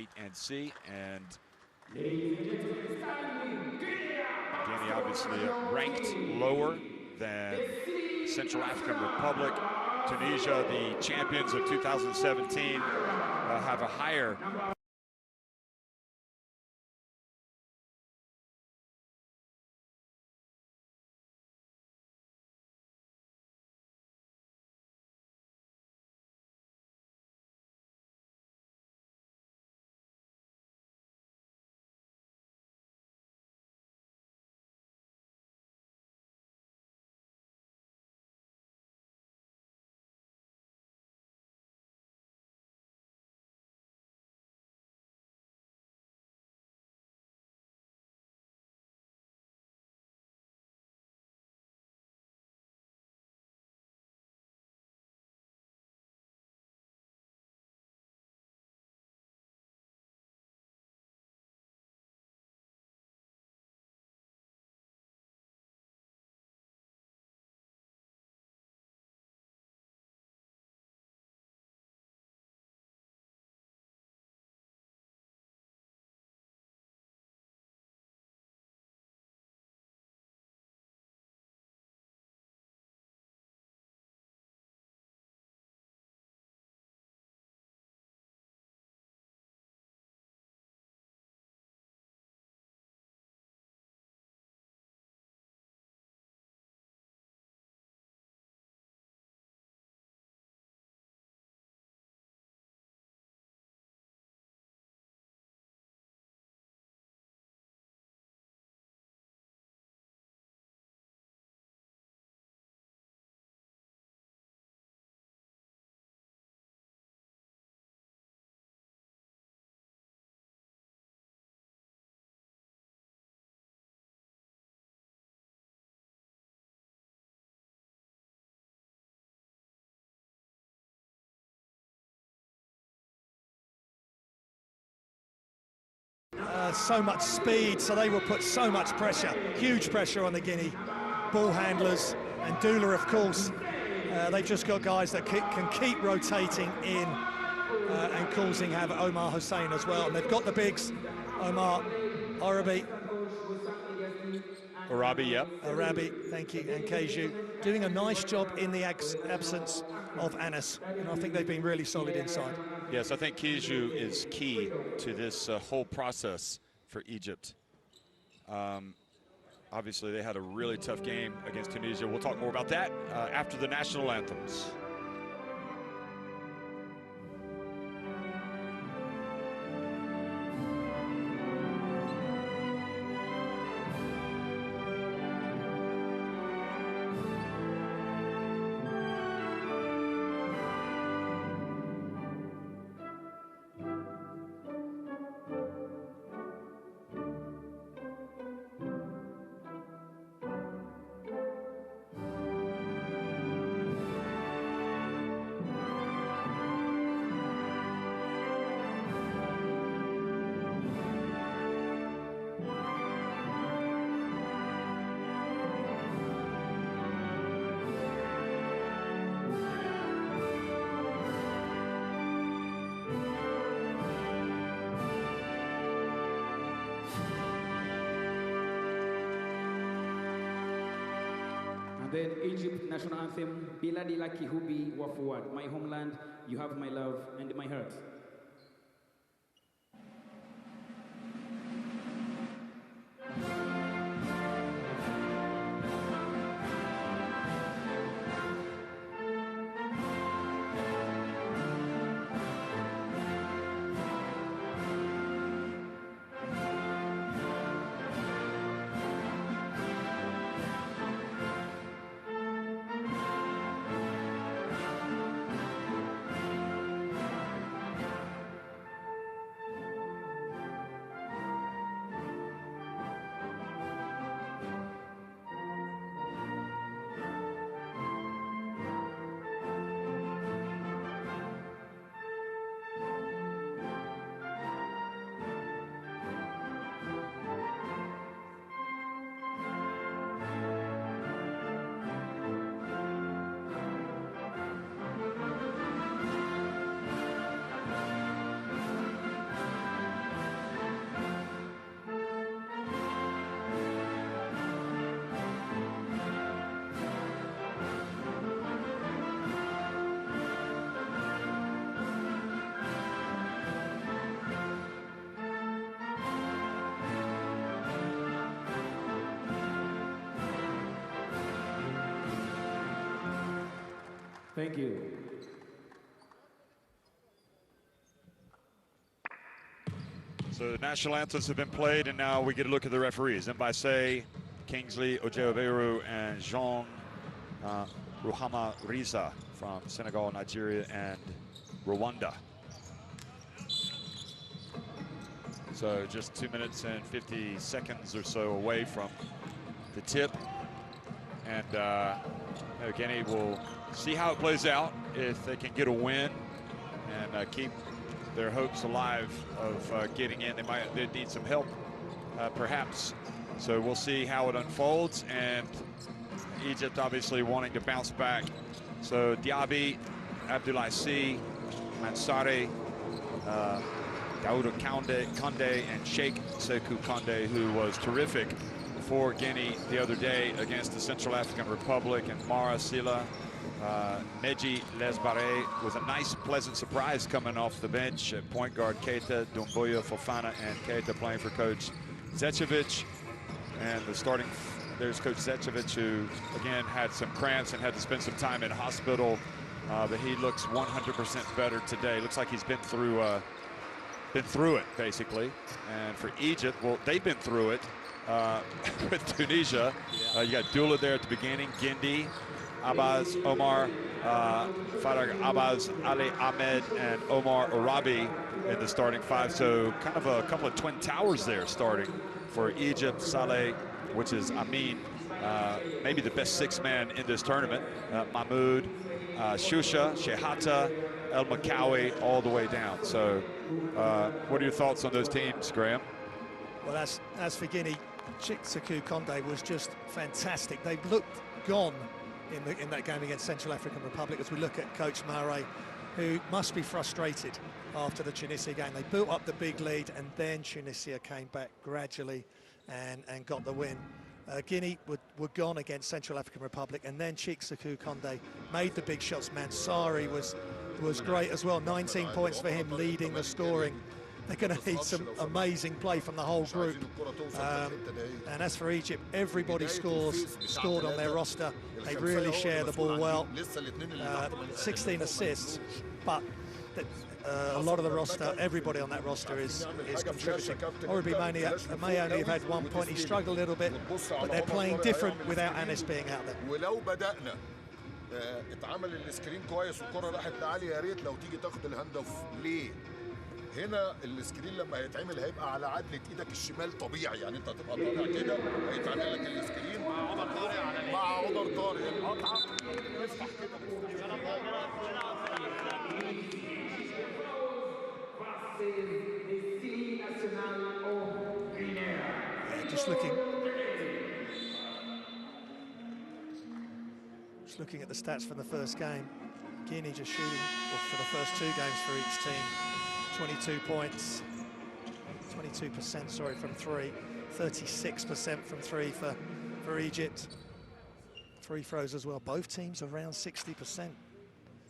wait and see. And Guinea obviously ranked lower than Central African Republic. Tunisia, the champions of 2017, have a higher so much speed, so they will put so much pressure, huge pressure on the Guinea ball handlers. And Dula, of course, they've just got guys that can keep rotating in and causing havoc. Omar Hussein as well, and they've got the bigs, Omar Arabi, yep. Arabi, thank you, and Keju, doing a nice job in the absence of Anas, and I think they've been really solid inside. Yes, I think Keju is key to this whole process for Egypt. Obviously, they had a really tough game against Tunisia. We'll talk more about that after the national anthems. Then Egypt national anthem, Biladi Laki Hubi Wafuad, my homeland, you have my love and my heart. Thank you. So the national anthems have been played, and now we get a look at the referees. Mbase, Kingsley Ojeoveru, and Jean Ruhama Riza from Senegal, Nigeria, and Rwanda. So just 2 minutes and 50 seconds or so away from the tip. And Guinea will see how it plays out, if they can get a win and keep their hopes alive of getting in. They need some help, perhaps. So we'll see how it unfolds. And Egypt obviously wanting to bounce back. So Diaby, Abdoulaye Sy, Mansare, Daouda Kande, and Sheikh Sekou Kande, who was terrific for Guinea the other day against the Central African Republic, and Mara Silla. Meji Lesbare was a nice, pleasant surprise coming off the bench. At point guard, Keita, Doumbouya, Fofana, and Keita playing for Coach Zečević. And the starting, there's Coach Zečević, who again had some cramps and had to spend some time in hospital, but he looks 100% better today. Looks like he's been through it basically. And for Egypt, well, they've been through it with Tunisia. You got Dula there at the beginning, Gindi, Abbas, Omar, Farag Abbas, Ali Ahmed, and Omar Arabi in the starting five. So kind of a couple of twin towers there starting for Egypt. Saleh, which is Amin, maybe the best six-man in this tournament. Mahmoud, Shusha, Shehata, El Makawi, all the way down. So what are your thoughts on those teams, Graham? Well, as for Guinea, Sheikh Sekou Kande was just fantastic. They looked gone in that game against Central African Republic, as we look at Coach Mare, who must be frustrated after the Tunisia game. They built up the big lead, and then Tunisia came back gradually and got the win. Guinea were gone against Central African Republic, and then Sheikh Sekou Kande made the big shots. Mansari was great as well. 19 points for him, leading the scoring. They're going to need some amazing play from the whole group. And as for Egypt, everybody scored on their roster. They really share the ball well. 16 assists, but a lot of the roster, everybody on that roster is contributing. Oribi may only have had 1 point. He struggled a little bit, but they're playing different without Anis being out there. اتعمل السكرين كويس والكره راحت لعلي، يا ريت لو تيجي تاخد الهاند اوف. ليه؟ هنا السكرين لما هيتعمل هيبقى على عدلة ايدك الشمال طبيعي، يعني انت هتبقى طالع كده هيتعمل لك السكرين مع عمر طارق القطعه افتح كده. Just looking at the stats from the first game. Guinea just shooting for the first two games for each team. 22 points, 22% sorry from three, 36% from three for Egypt. Free throws as well. Both teams around 60%.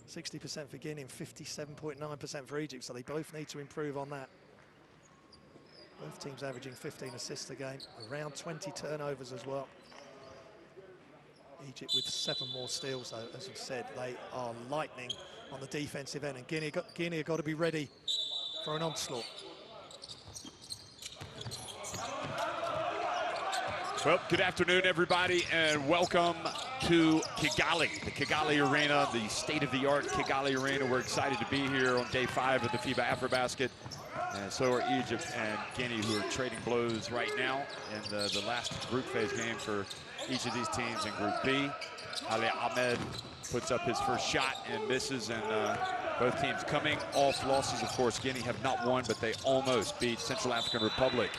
60% for Guinea and 57.9% for Egypt, so they both need to improve on that. Both teams averaging 15 assists a game, around 20 turnovers as well. Egypt with 7 more steals, though, as I've said, they are lightning on the defensive end, and Guinea have got to be ready for an onslaught. Well, good afternoon, everybody, and welcome to Kigali, the Kigali Arena, the state-of-the-art Kigali Arena. We're excited to be here on day 5 of the FIBA AfroBasket, and so are Egypt and Guinea, who are trading blows right now in the last group phase game for each of these teams in Group B. Ali Ahmed puts up his first shot and misses, and both teams coming off losses. Of course, Guinea have not won, but they almost beat Central African Republic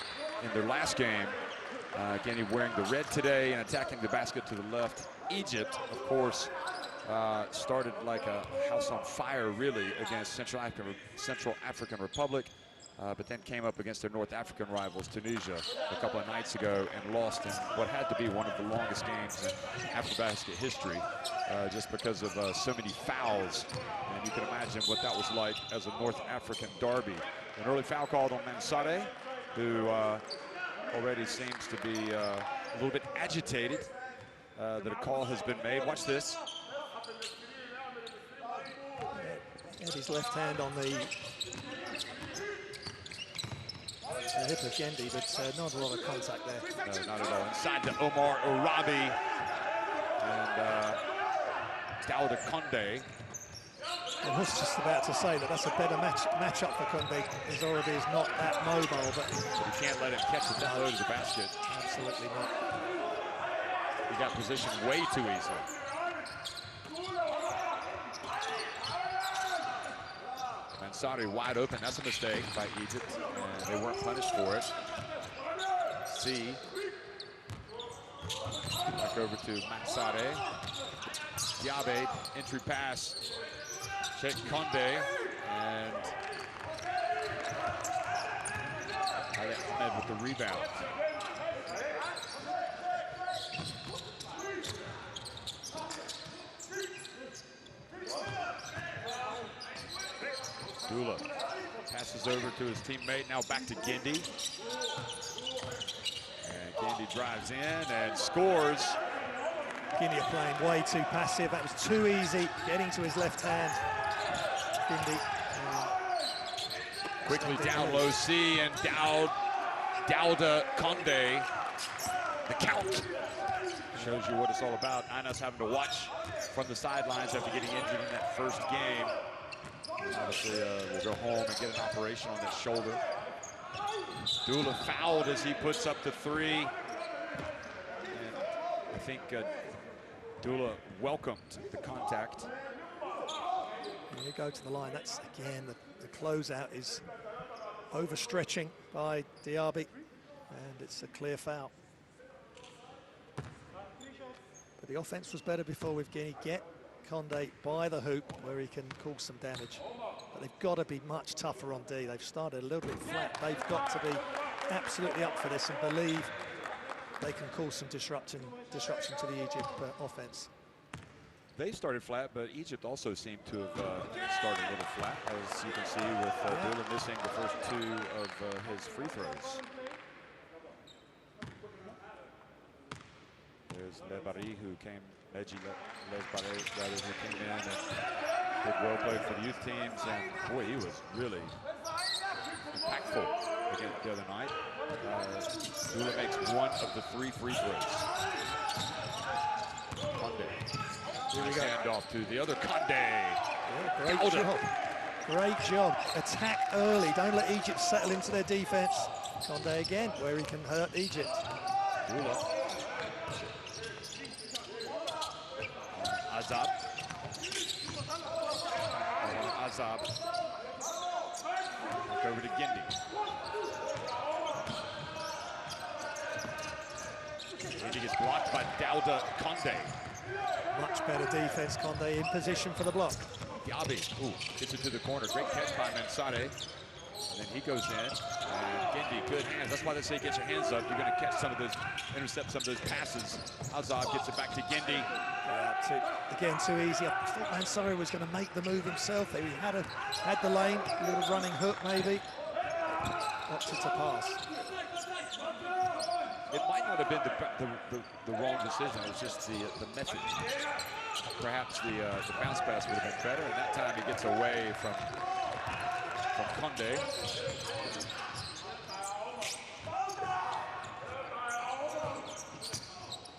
in their last game. Guinea wearing the red today and attacking the basket to the left. Egypt, of course, started like a house on fire, really, against Central African Republic, but then came up against their North African rivals, Tunisia, a couple of nights ago and lost in what had to be one of the longest games in AfroBasket history, just because of so many fouls. And you can imagine what that was like as a North African derby. An early foul called on Mansare, who already seems to be a little bit agitated that a call has been made. Watch this. Had his left hand on the hip of Gendi, but not a lot of contact there. No, not at all. Inside to Omar Orabi and Dauda Conde. I was just about to say that's a better matchup for Conde, as Orabi is not that mobile, but you can't let him catch it that low to the basket. Absolutely not. He got positioned way too easily. Mansari wide open. That's a mistake by Egypt, and they weren't punished for it. C. Back over to Mansari. Diabe, entry pass. Check Conde, and Ali Ahmed with the rebound. Dula passes over to his teammate, now back to Gendi. And Gendi drives in and scores. Guinea are playing way too passive. That was too easy, getting to his left hand. Gendi. Quickly down low C, and Dauda Conde. The count shows you what it's all about. Anas having to watch from the sidelines after getting injured in that first game. Obviously, will go home and get an operation on that shoulder. Dula fouled as he puts up the three. And I think Dula welcomed the contact. And you go to the line. That's, again, the closeout is overstretching by Diaby, and it's a clear foul. But the offense was better before with Guinea. Get Conde by the hoop where he can cause some damage. But they've got to be much tougher on D. They've started a little bit flat. They've got to be absolutely up for this and believe they can cause some disruption to the Egypt offense. They started flat, but Egypt also seemed to have started a little flat, as you can see with Dula missing the first two of his free throws. There's Lebari, who came, Neji Lebari, rather, who came in and did well played for the youth teams, and boy, he was really impactful again the other night. Dula makes one of the three free throws. Conde. Here we go. Hand off to the other Conde. Yeah, great job. Great job. Attack early. Don't let Egypt settle into their defense. Conde again, where he can hurt Egypt. Dula. Azab. Azab. Back over to Gendi. Gendi gets blocked by Dauda Conde. Much better defense, Conde in position for the block. Diaby, gets it to the corner. Great catch by Mansare. And then he goes in. And Gendi, good hands. That's why they say get your hands up. You're going to catch some of those, intercept some of those passes. Azab gets it back to Gendi. Again, too easy. I thought Mansare was going to make the move himself. He had the lane, a little running hook maybe. Opted to pass. It might not have been the wrong decision. It was just the method. Perhaps the bounce pass would have been better, and that time he gets away from Conde.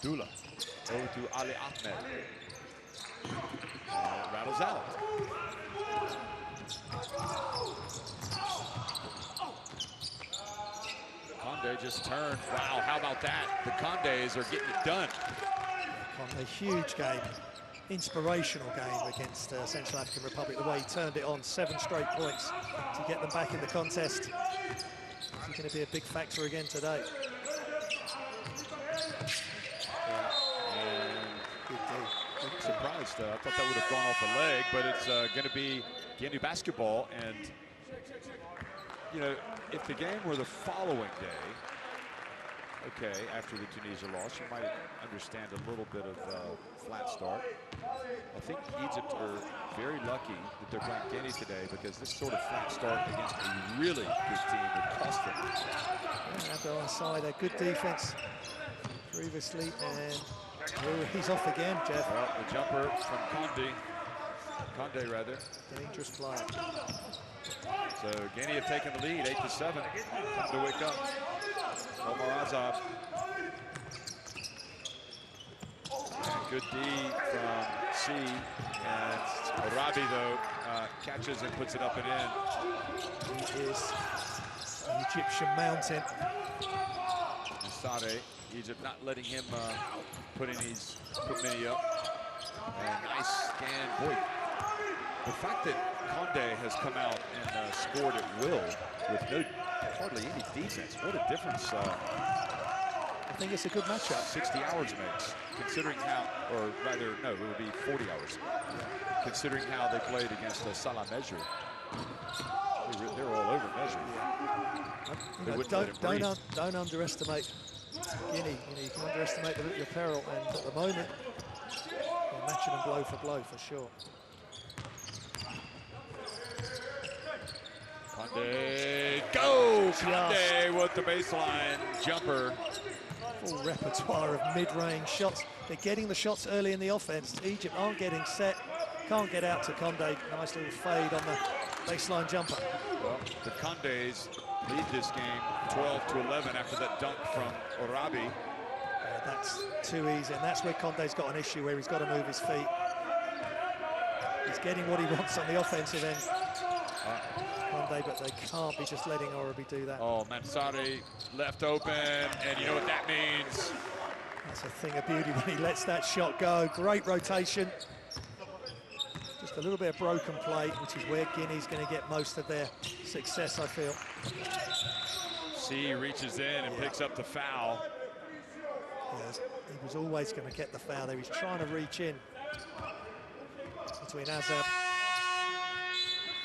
Dula over to Ali Ahmed. Rattles out. Conde just turned. Wow, how about that? The Condes are getting it done. Conde, huge game. Inspirational game against Central African Republic. The way he turned it on, 7 straight points to get them back in the contest. He's going to be a big factor again today. I'm surprised. I thought that would have gone off a leg, but it's going to be Guinea basketball. And, you know, if the game were the following day, okay, after the Tunisia loss, you might understand a little bit of flat start. I think Egypt are very lucky that they're playing Guinea today, because this sort of flat start against a really good team would cost them. Yeah, Abdel Assad, a good defense previously, and he's off again, Jeff. Well, the jumper from Conde. Conde rather. Dangerous player. So Guinea have taken the lead, 8-7. Time to wake up. Omar Azab. And good D from C. And Arabi, though, catches and puts it up and in. He is an Egyptian mountain. Sade, Egypt not letting him put many up. And nice scan. Boy, the fact that Conde has come out and scored at will with hardly any defense, what a difference. I think it's a good matchup. 60 hours makes, considering how, or rather, no, it would be 40 hours. Considering how they played against Salah Measure. They're all over Measure. Don't underestimate Guinea. You can underestimate your peril, and at the moment, they're matching them blow for blow for sure. Conde, go! Conde with the baseline jumper. Full repertoire of mid-range shots. They're getting the shots early in the offense. Egypt aren't getting set. Can't get out to Conde. Nice little fade on the baseline jumper. Well, the Condes lead this game 12-11 after that dunk from Arabi. That's too easy, and that's where Conde's got an issue where he's got to move his feet. He's getting what he wants on the offensive end. Conde, but they can't be just letting Arabi do that. Oh, Mansari left open, and you know what that means. That's a thing of beauty when he lets that shot go. Great rotation. Just a little bit of broken play, which is where Guinea's going to get most of their success, I feel. C reaches in and picks up the foul. Yes, he was always going to get the foul there. He's trying to reach in between Azab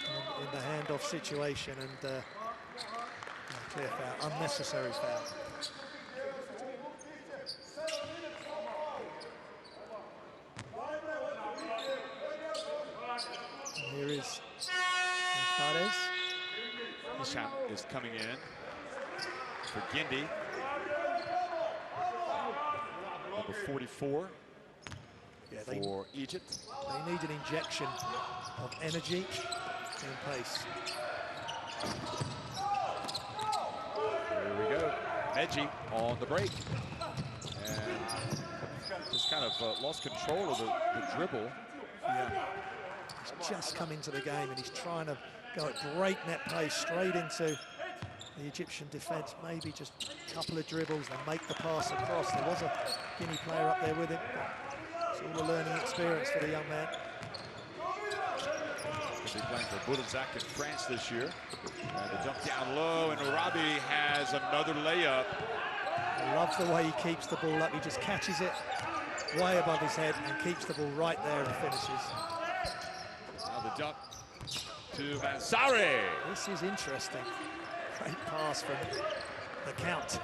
and in the handoff situation, and clear foul, unnecessary foul. And here is Fares. Hisham is coming in for Guinea. Number 44 for Egypt. They need an injection of energy and pace. Here we go. Meji on the break. And just kind of lost control of the dribble. Yeah. He's just come into the game and he's trying to go at breakneck pace straight into the Egyptian defense. Maybe just a couple of dribbles and make the pass across. There was a Guinea player up there with him. It's all a learning experience for the young man. He'll be playing for Boudouzac in France this year. And the jump down low, and Arabi has another layup. I love the way he keeps the ball up. He just catches it way above his head and keeps the ball right there and finishes. Now the dump to Mansari. This is interesting. Great pass from the count.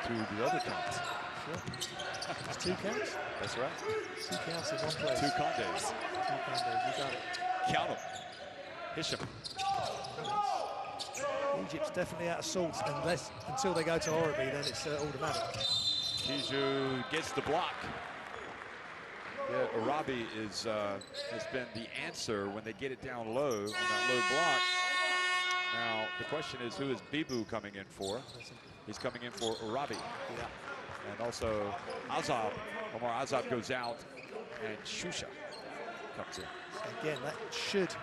To the other count. Sure. It's 2 counts? That's right. 2 counts in one place. 2 Condes. 2 Condes, you got it. Count them. Hisham. Egypt's definitely out of sorts until they go to Arabi, then it's automatic. Kiju gets the block. Yeah, Arabi has been the answer when they get it down low on that low block. Now, the question is, who is Bibu coming in for? He's coming in for Arabi. Yeah. And also Azab. Omar Azab goes out, and Shusha comes in. Again, that should...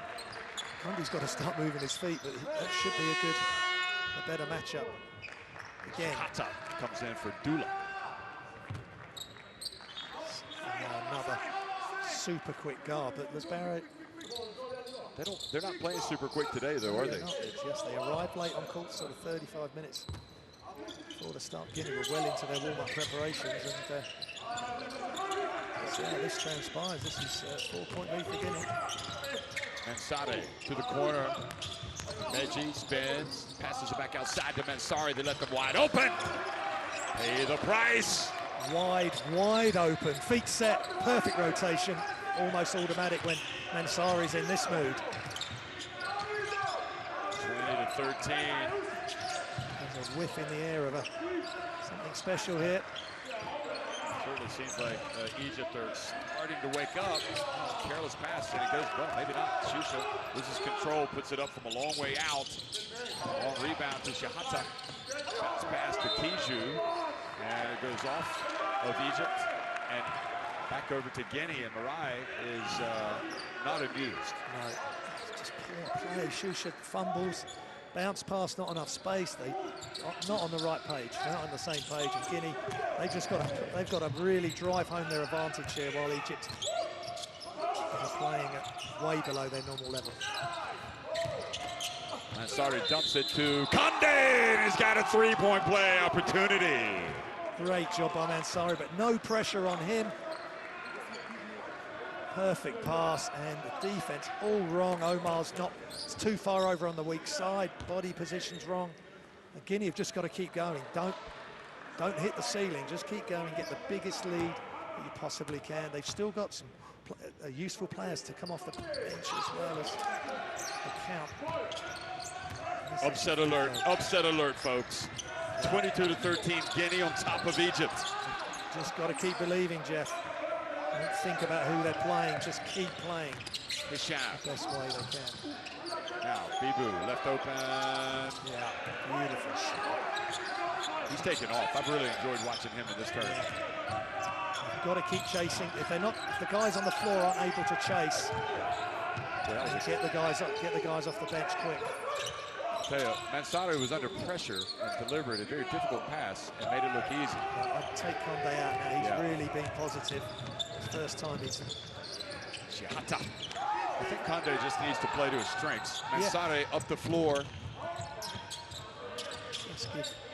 Conde's got to start moving his feet, but that should be a better matchup. Again. Hata comes in for Dula. Another super quick guard, but Lesbaro... They're not playing super quick today, though, are they? Yes, they arrived late on court, sort of 35 minutes before the start. Guinea were well into their warm-up preparations, and let's see how this transpires. This is 4-point lead for Guinea. And Sade to the corner. Meji spins, passes it back outside to Mansari. They left them wide open. Pay the price. Wide open, feet set, perfect rotation, almost automatic when Mansari's in this mood. 20-13. A whiff in the air of something special here. Certainly seems like Egypt are starting to wake up. Careless pass, and it goes, well, maybe not. Shusha loses control, puts it up from a long way out. Long rebound to Shahata. Bounce pass to Kiju, and it goes off of Egypt and back over to Guinea, and Marai is not amused. No, just poor play. Shusha fumbles. Bounce pass, not enough space. They not on the right page. They're not on the same page. And Guinea, they've got to really drive home their advantage here, while Egypt are playing at way below their normal level. Ansari dumps it to Conde, and he's got a three-point play opportunity. Great job by Ansari, but no pressure on him. Perfect pass, and the defense all wrong. Omar's it's too far over on the weak side. Body position's wrong. And Guinea have just got to keep going. Don't hit the ceiling. Just keep going. Get the biggest lead that you possibly can. They've still got some useful players to come off the bench as well as the count. Upset alert! Upset alert, folks. 22-13, Guinea on top of Egypt. Just got to keep believing, Jeff. Don't think about who they're playing, just keep playing. Hisham. The best way they can. Now, Bibu left open. Yeah, beautiful shot. He's taken off. I've really enjoyed watching him in this tournament. You've got to keep chasing. If the guys on the floor aren't able to chase, get the guys off the bench quick. I'll tell you, Mansari was under pressure and delivered a very difficult pass and made it look easy. I'd take Conde out now. He's really been positive. First time he's... Shihata. I think Conde just needs to play to his strengths. Mansari up the floor.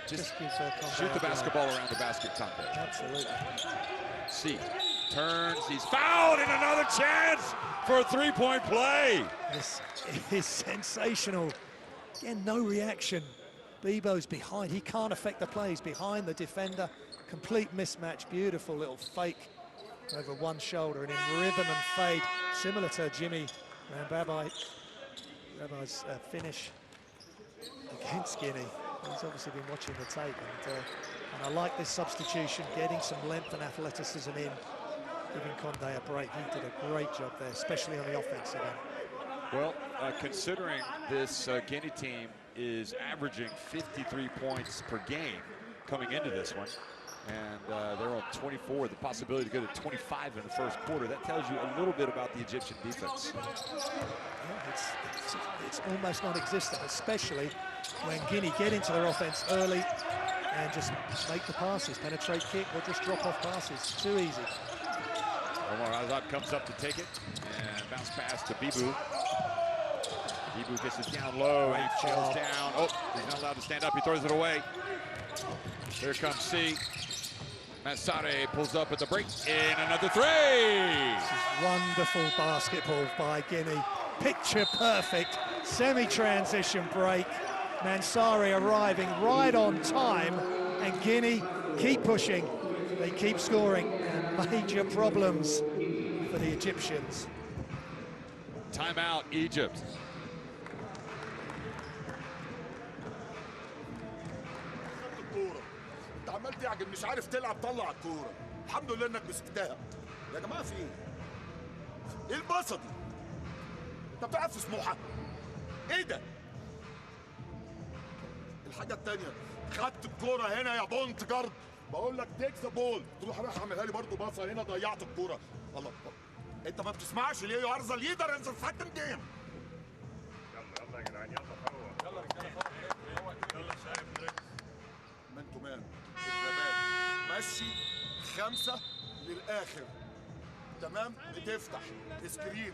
Just give Conde shoot the basketball around the basket, Conde. Absolutely. See, turns, he's fouled, and another chance for a three-point play. This is sensational. Again, no reaction. Bebo's behind. He can't affect the play. He's behind the defender. Complete mismatch. Beautiful little fake over one shoulder and in rhythm and fade, similar to Jimmy Rabai's finish against Guinea. He's obviously been watching the tape, and I like this substitution, getting some length and athleticism in, giving Conde a break. He did a great job there, especially on the offensive end. Well, considering this Guinea team is averaging 53 points per game coming into this one, and they're on 24, the possibility to go to 25 in the first quarter. That tells you a little bit about the Egyptian defense. Yeah, it's almost non-existent, especially when Guinea get into their offense early and just make the passes, penetrate kick, or just drop off passes. Too easy. Omar Azad comes up to take it, and bounce pass to Bibu. Bibu gets it down low, and he falls down. Oh, he's not allowed to stand up, he throws it away. Here comes C. Mansari pulls up at the break, and another three! This is wonderful basketball by Guinea. Picture perfect, semi-transition break. Mansari arriving right on time, and Guinea keep pushing. They keep scoring, and major problems for the Egyptians. Timeout, Egypt. عمال تعجل مش عارف تلعب طلع الكوره الحمد لله انك مسكتها يا جماعه في ايه الباصه دي انت بتلعب في سموحه ايه ده الحاجه الثانيه خدت الكوره هنا يا بونت جارد بقول لك تيك ذا بول تروح رايح اعملها لي برضه باصه هنا ضيعت الكوره الله انت ما بتسمعش ليه يا ارزل ليدر انزل سكند جيم يلا يا جدعان يلا يلا شايف مان تو مان مشي 5 للاخر تمام بتفتح سكرين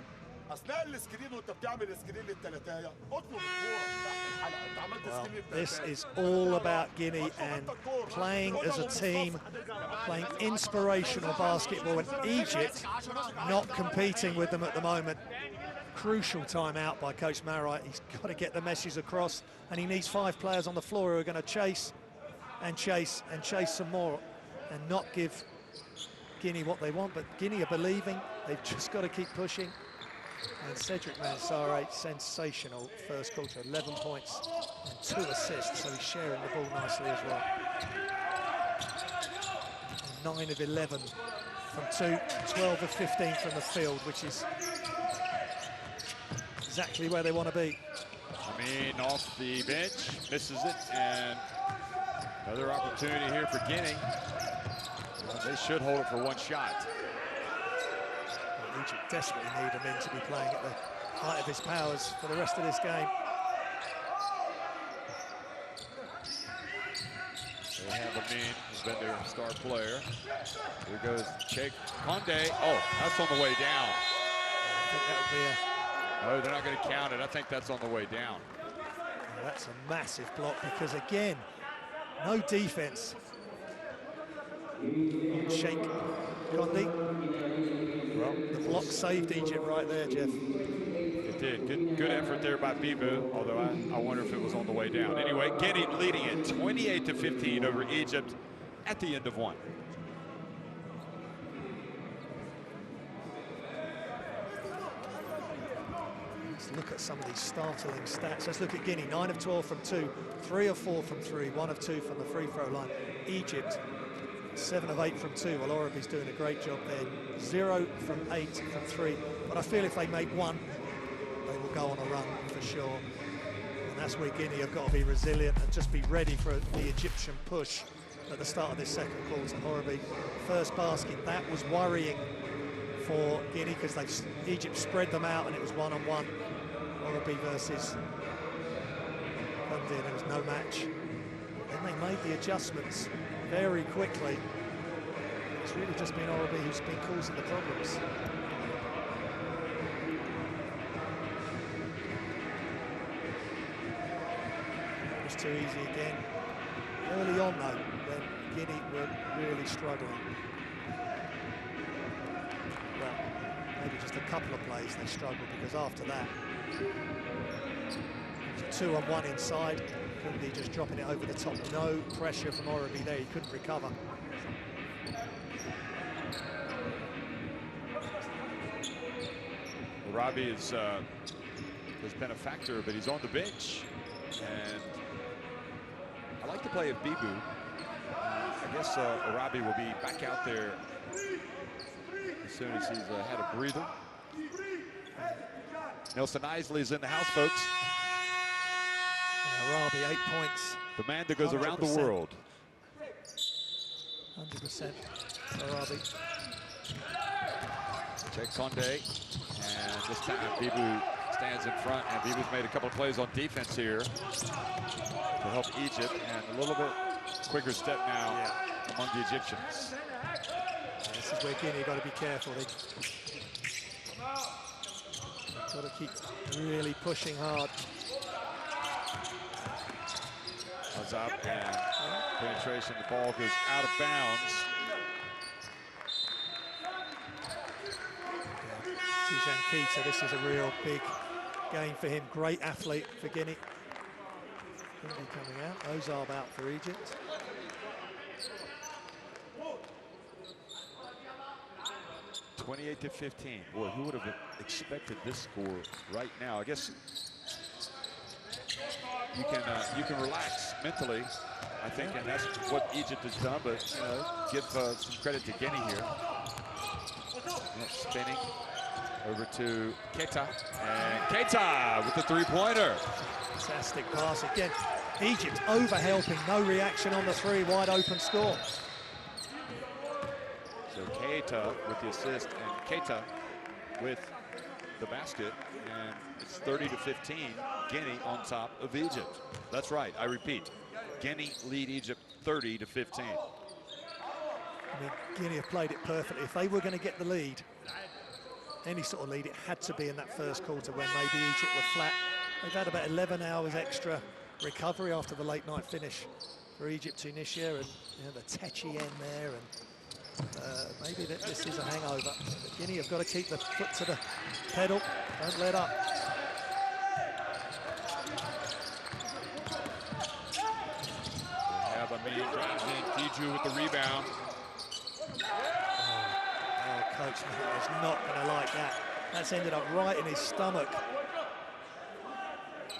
اثناء السكرين وانت بتعمل سكرين للثلاثايه اطلب الكوره تحت الحلقه انت عملت سكرين This is all about Guinea and playing as a team, playing inspirational basketball, and Egypt not competing with them at the moment. Crucial timeout by Coach Marai. He's got to get the message across, and he needs 5 players on the floor who are going to chase and chase and chase some more and not give Guinea what they want. But Guinea are believing. They've just got to keep pushing. And Cedric Mansare, sensational first quarter, 11 points and 2 assists, so he's sharing the ball nicely as well. And 9 of 11 from 2, 12 of 15 from the field, which is exactly where they want to be. I mean, off the bench, misses it, and another opportunity here for Guinea. Well, they should hold it for one shot. Well, Egypt desperately need him in to be playing at the height of his powers for the rest of this game. They have Amin, who's been their star player. Here goes Cheikh Konde. Oh, that's on the way down. I think that would be a... No, they're not going to count it. I think that's on the way down. Well, that's a massive block because, again, no defense. Cheikh Konde. Well, the block saved Egypt right there, Jeff. It did. Good effort there by Bibu, although I wonder if it was on the way down. Anyway, Guinea leading it 28-15 over Egypt at the end of one. Let's look at some of these startling stats. Let's look at Guinea. 9 of 12 from 2, 3 of 4 from 3, 1 of 2 from the free throw line. Egypt, 7 of 8 from 2. Well, Orabi's doing a great job there. 0 from 8 from 3. But I feel if they make one, they will go on a run for sure. And that's where Guinea have got to be resilient and just be ready for the Egyptian push at the start of this second quarter. Orabi, first basket, that was worrying for Guinea because Egypt spread them out and it was one-on-one. Orabi versus Konde, there was no match. Then they made the adjustments very quickly. It's really just been Orabi who's been causing the problems. It was too easy again. Early on though, when Guinea were really struggling. Well, maybe just a couple of plays they struggled because after that, it was a 2-on-1 inside. Konde just dropping it over the top. No pressure from Orabi there, he couldn't recover. Orabi has been a factor, but he's on the bench. And I like the play of Bibu. I guess Orabi will be back out there as soon as he's had a breather. Nelson Isley's in the house, folks. Orabi, 8 points. The man that goes 100%. Around the world. 100% Orabi. Cheikh Konde, and this time Bibu stands in front, and Bibu's made a couple of plays on defense here to help Egypt, and a little bit quicker step now among the Egyptians. This is where Guinea got to be careful. They've got to keep really pushing hard. Goes up and penetration. The ball goes out of bounds. Tijan Keita, this is a real big game for him. Great athlete for Guinea. Konde coming out. Ozarb out for Egypt. (28-15). Boy, who would have expected this score right now? I guess you can relax mentally, I think, and that's what Egypt has done. But you know, give some credit to Guinea here. Spinning over to Keita, and Keita with the three-pointer. Fantastic pass again. Egypt over-helping, no reaction on the three, wide open score. So Keita with the assist, and Keita with the basket, and it's 30-15, Guinea on top of Egypt. That's right, I repeat, Guinea lead Egypt 30-15. I mean, Guinea have played it perfectly. If they were going to get the lead, any sort of lead, it had to be in that first quarter when maybe Egypt were flat. They've had about 11 hours extra recovery after the late night finish for Egypt, Tunisia, and you know, the Techi end there, and maybe this is a hangover. But Guinea have got to keep the foot to the pedal, don't let up. We have Amin drives in, Fiju with the rebound. Oh, Coach is not going to like that. That's ended up right in his stomach.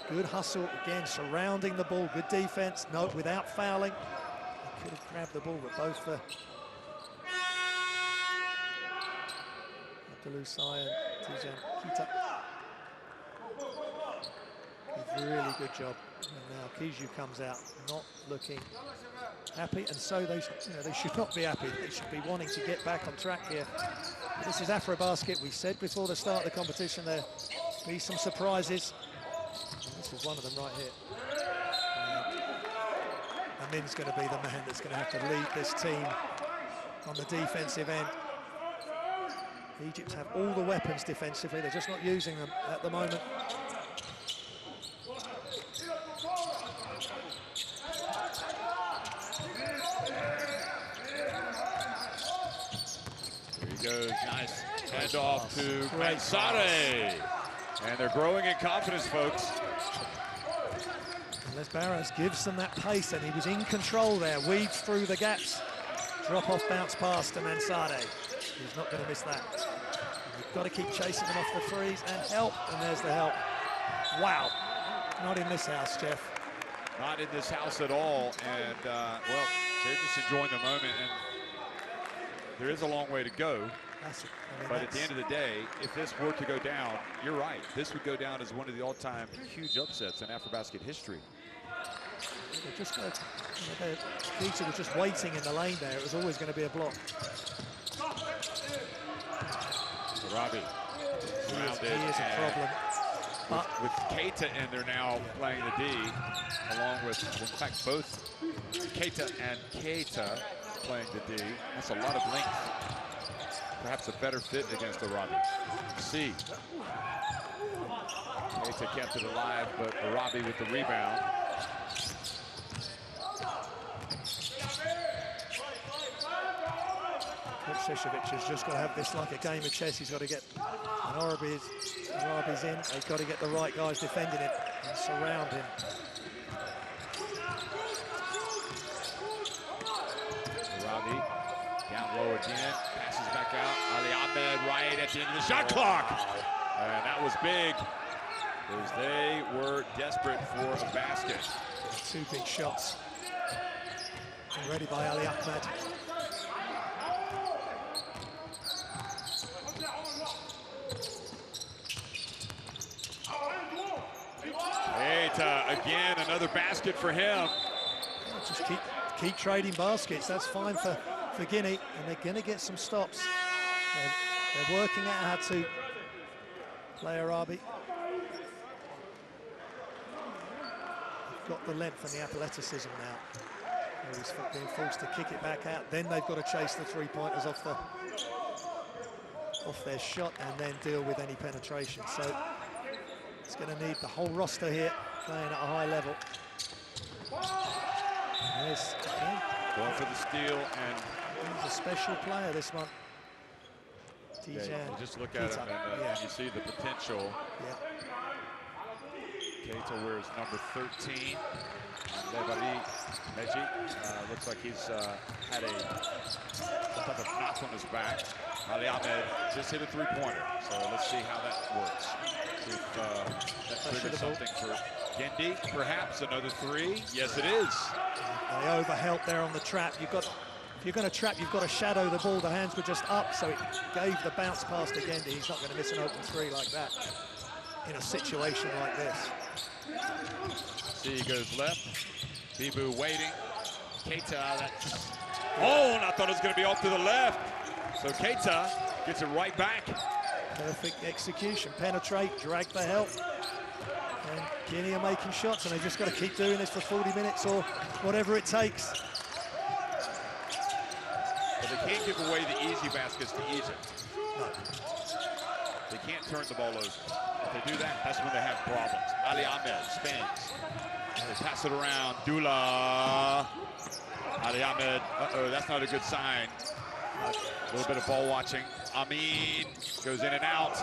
Good hustle again, surrounding the ball. Good defense. No, without fouling. He could have grabbed the ball, but both the Abdul-Usai and Tijan Kita did a really good job. And now Kiju comes out, not looking happy, and so they should not be happy. They should be wanting to get back on track here. This is AfroBasket. We said before the start of the competition there be some surprises. And this is one of them right here. Amin's going to be the man that's going to have to lead this team on the defensive end. Egypt have all the weapons defensively. They're just not using them at the moment. Goes nice handoff to Mansare. And they're growing in confidence, folks. Les Barros gives them that pace, and he was in control there, weaves through the gaps. Drop off bounce pass to Mansare. He's not going to miss that. You've got to keep chasing them off the threes and help, and there's the help. Wow, not in this house, Jeff. Not in this house at all, and well, they're just enjoying the moment, and there is a long way to go. But at the end of the day, if this were to go down, you're right. This would go down as one of the all-time huge upsets in AfroBasket history. Keita was just waiting in the lane there. It was always going to be a block. Robbie surrounded. He is a problem. With Keita in there now playing the D, along with, in fact, both Keita and Keita playing the D. That's a lot of length. Perhaps a better fit against Arabi. C. Keita kept it alive, but Arabi with the rebound. Šešović has just got to have this like a game of chess. He's got to get, and Arabi's in. They've got to get the right guys defending him and surround him. Arabi down low again, passes back out. Ali Ahmed right at the end of the shot clock. And that was big, because they were desperate for a basket. Two big shots. Ready by Ali Ahmed. Keita again, another basket for him. Just keep trading baskets. That's fine for Guinea, and they're going to get some stops. They're working out how to play Arabi. They've got the length and the athleticism now. He's being forced to kick it back out. Then they've got to chase the three-pointers off their shot and then deal with any penetration. So it's going to need the whole roster here playing at a high level. There's going for the steal, and he's a special player, this one. Yeah, you just look at him and you see the potential. Yeah. Keita wears number 13. Meji looks like he's had some type of knock on his back. Ali Ahmed just hit a three-pointer, so let's see how that works. See if that triggers something for Guinea, perhaps another three. Yes, it is. They overhelped there on the trap. If you're going to trap, you've got to shadow the ball. The hands were just up, so it gave the bounce pass to Guinea. He's not going to miss an open three like that in a situation like this. C goes left. Bibu waiting. Keita, that's... Oh, and I thought it was going to be off to the left. So Keita gets it right back. Perfect execution. Penetrate, drag the help. And Guinea are making shots, and they've just got to keep doing this for 40 minutes or whatever it takes. But they can't give away the easy baskets to Egypt. No. They can't turn the ball over. If they do that, that's when they have problems. Ali Ahmed spins. They pass it around. Dula. Ali Ahmed. Uh-oh, that's not a good sign. A little bit of ball watching. Amin goes in and out.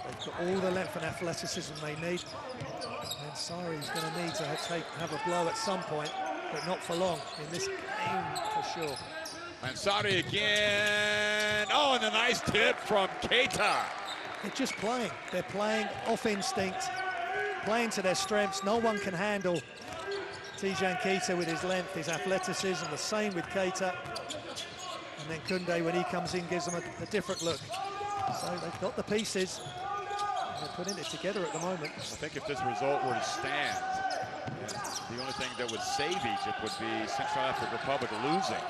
They've got all the length and athleticism they need. And Sari's going to need to have a blow at some point, but not for long in this game for sure. Mansari again. Oh, and a nice tip from Keita. They're just playing. They're playing off instinct, playing to their strengths. No one can handle Tijan Keita with his length, his athleticism. The same with Keita. And then Koundé, when he comes in, gives them a different look. So they've got the pieces. They're putting it together at the moment. I think if this result were to stand, the only thing that would save Egypt would be Central African Republic losing.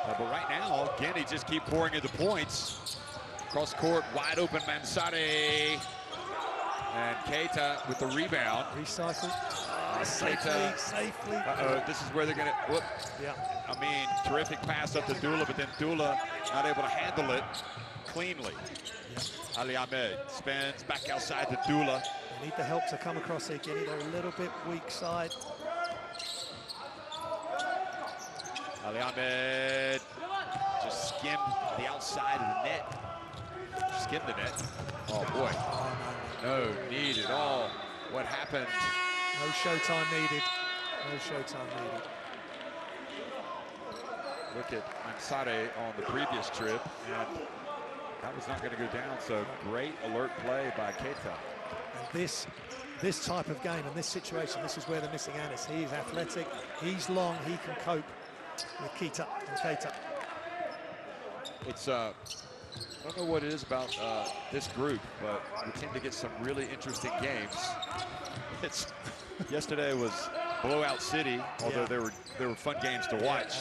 But right now, Guinea just keep pouring into points. Cross court, wide open Mansare. And Keita with the rebound. Recycle. Safely. This is where they're going to, whoop. Yeah. I mean, terrific pass up to Dula, but then Dula not able to handle it cleanly. Yeah. Ali Ahmed spins back outside to Dula. They need the help to come across here, Guinea. They're a little bit weak side. Ali Ahmed just skimmed the outside of the net. Skimmed the net. Oh boy. No need at all. What happened? No showtime needed. No showtime needed. Look at Mansare on the previous trip, and that was not going to go down. So great alert play by Keita. And this type of game and this situation, this is where they're missing Anis. He is athletic, he's long, he can cope with Keita and Keita. It's I don't know what it is about this group, but we tend to get some really interesting games. It's yesterday was blowout city, although there were fun games to watch.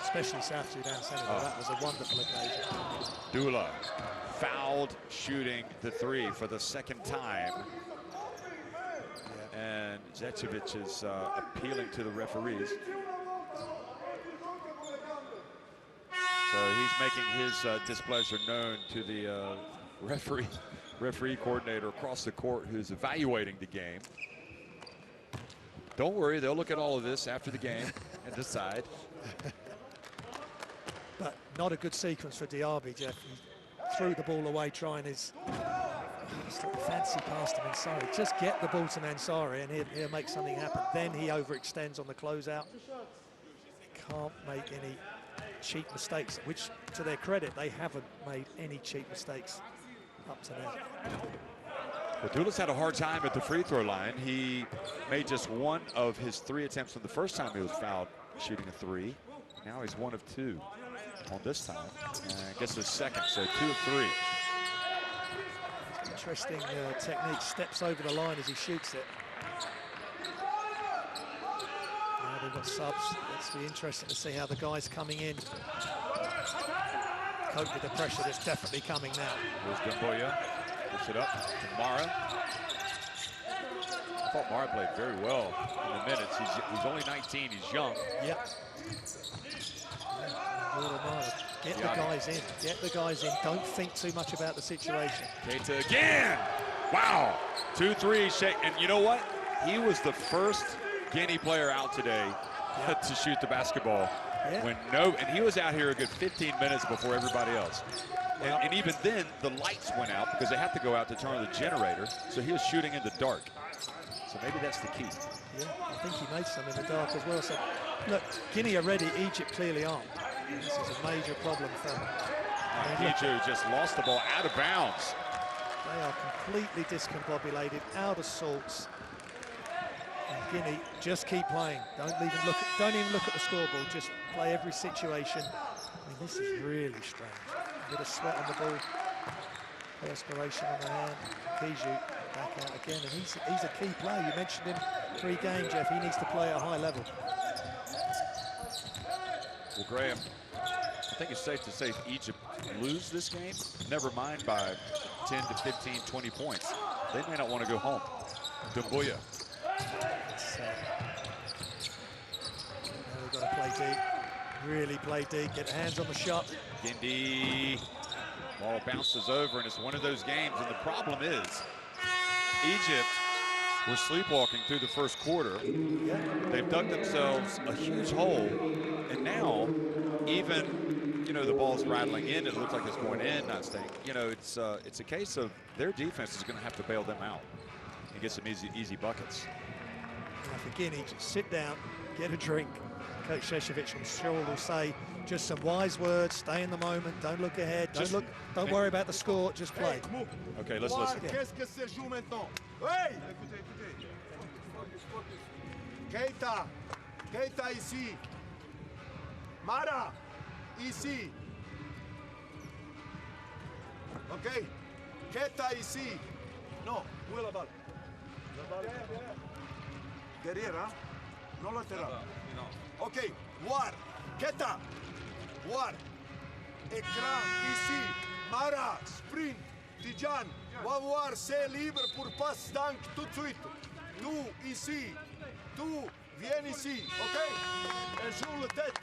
Especially South Sudan Senegal. That was a wonderful occasion. Dula fouled shooting the three for the second time. And Zečević is appealing to the referees. So he's making his displeasure known to the referee coordinator across the court who's evaluating the game. Don't worry, they'll look at all of this after the game and decide. But not a good sequence for Diaby, Jeff. He threw the ball away trying his fancy pass to Mansare. Just get the ball to Mansare and he'll make something happen. Then he overextends on the closeout. Can't make any cheap mistakes, which to their credit, they haven't made any cheap mistakes up to now. Well, Dula's had a hard time at the free throw line. He made just one of his 3 attempts from the first time he was fouled shooting a 3. Now he's 1 of 2 on this time. And gets his second, so 2 of 3. Interesting technique, steps over the line as he shoots it. Now they've got subs. It's be interesting to see how the guys coming in cope with the pressure that's definitely coming now. Here's Dumbuya. Puts it up to Mara. I thought Mara played very well in the minutes. He's only 19, he's young. Yep. Get the guys in. Get the guys in. Don't think too much about the situation. Keita again. Wow. 2-3 shake. And you know what? He was the first Guinea player out today to shoot the basketball. And he was out here a good 15 minutes before everybody else. And even then, the lights went out because they have to go out to turn on the generator. So he was shooting in the dark. So maybe that's the key. Yeah, I think he made some in the dark as well. So, look, Guinea are ready. Egypt clearly aren't. And this is a major problem for them. Egypt just lost the ball out of bounds. They are completely discombobulated, out of sorts. And Guinea just keep playing. Don't even look at the scoreboard. Just play every situation. I mean, this is really strange. A bit of sweat on the ball, perspiration on the hand. Kiju back out again, and he's a key player. You mentioned him pre-game, Jeff. He needs to play at a high level. Well, Graham, I think it's safe to say if Egypt lose this game, never mind by 10 to 15, 20 points, they may not want to go home. Dumbuya. Now we've got to play deep. Really play deep, get hands on the shot. Gindi, ball bounces over, and it's one of those games. And the problem is, Egypt were sleepwalking through the first quarter. They've dug themselves a huge hole, and now even, the ball's rattling in. It looks like it's going in, not staying. It's a case of their defense is going to have to bail them out and get some easy buckets. Now for Guinea, just sit down, get a drink. Coach Zečević, I'm sure, will say, Just some wise words. Stay in the moment. Don't look ahead. Don't worry about the score. Just play. Okay, let's listen. Qu'est-ce que c'est joue maintenant? Hey! Keita! Keita ici! Mara! Ici! Ok? Keita ici! Non, où est la balle? La balle? Derrière, hein? Non latéral. Ok, War! Keita! War! Écran ici! Mara! Sprint! Tijan! Va voir, c'est libre pour passe dunk tout de suite. Tout ici. Tout, viens ici, ok? Et joue la tête.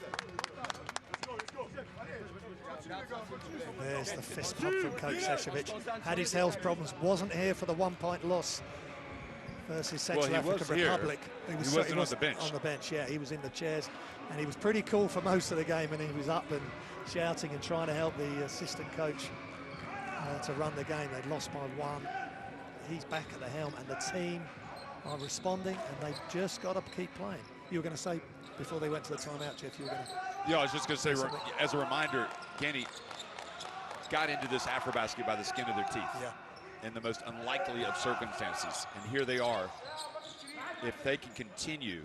There's the fist pump from Coach Seshovic. Had his health problems, wasn't here for the 1-point loss versus Central African Republic. He wasn't on the bench. On the bench, yeah, he was in the chairs, and he was pretty cool for most of the game, and he was up and shouting and trying to help the assistant coach to run the game. They'd lost by 1. He's back at the helm, and the team are responding, and they've just got to keep playing. You were going to say before they went to the timeout, Jeff, you were going to... Yeah, I was just going to say, as a reminder, Guinea got into this AfroBasket by the skin of their teeth. Yeah. In the most unlikely of circumstances. And here they are. If they can continue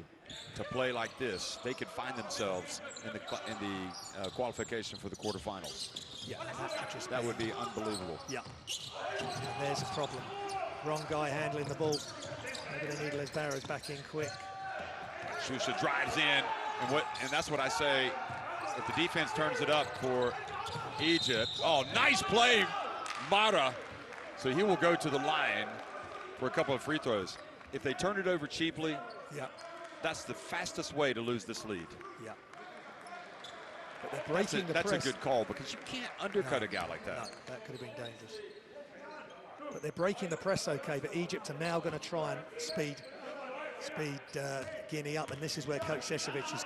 to play like this, they could find themselves in the qualification for the quarterfinals. Yeah, that would be unbelievable. Yeah. And there's a problem. Wrong guy handling the ball. They're going to need Les Barrows back in quick. Shusha drives in, and that's what I say. If the defense turns it up for Egypt, oh, nice play, Mara. So he will go to the line for a couple of free throws. If they turn it over cheaply, yeah, that's the fastest way to lose this lead. Yeah. But they're breaking the press. That's a good call, because you can't undercut a guy like that. No, that could have been dangerous. But they're breaking the press okay, but Egypt are now going to try and speed Guinea up, and this is where Coach Seshovic is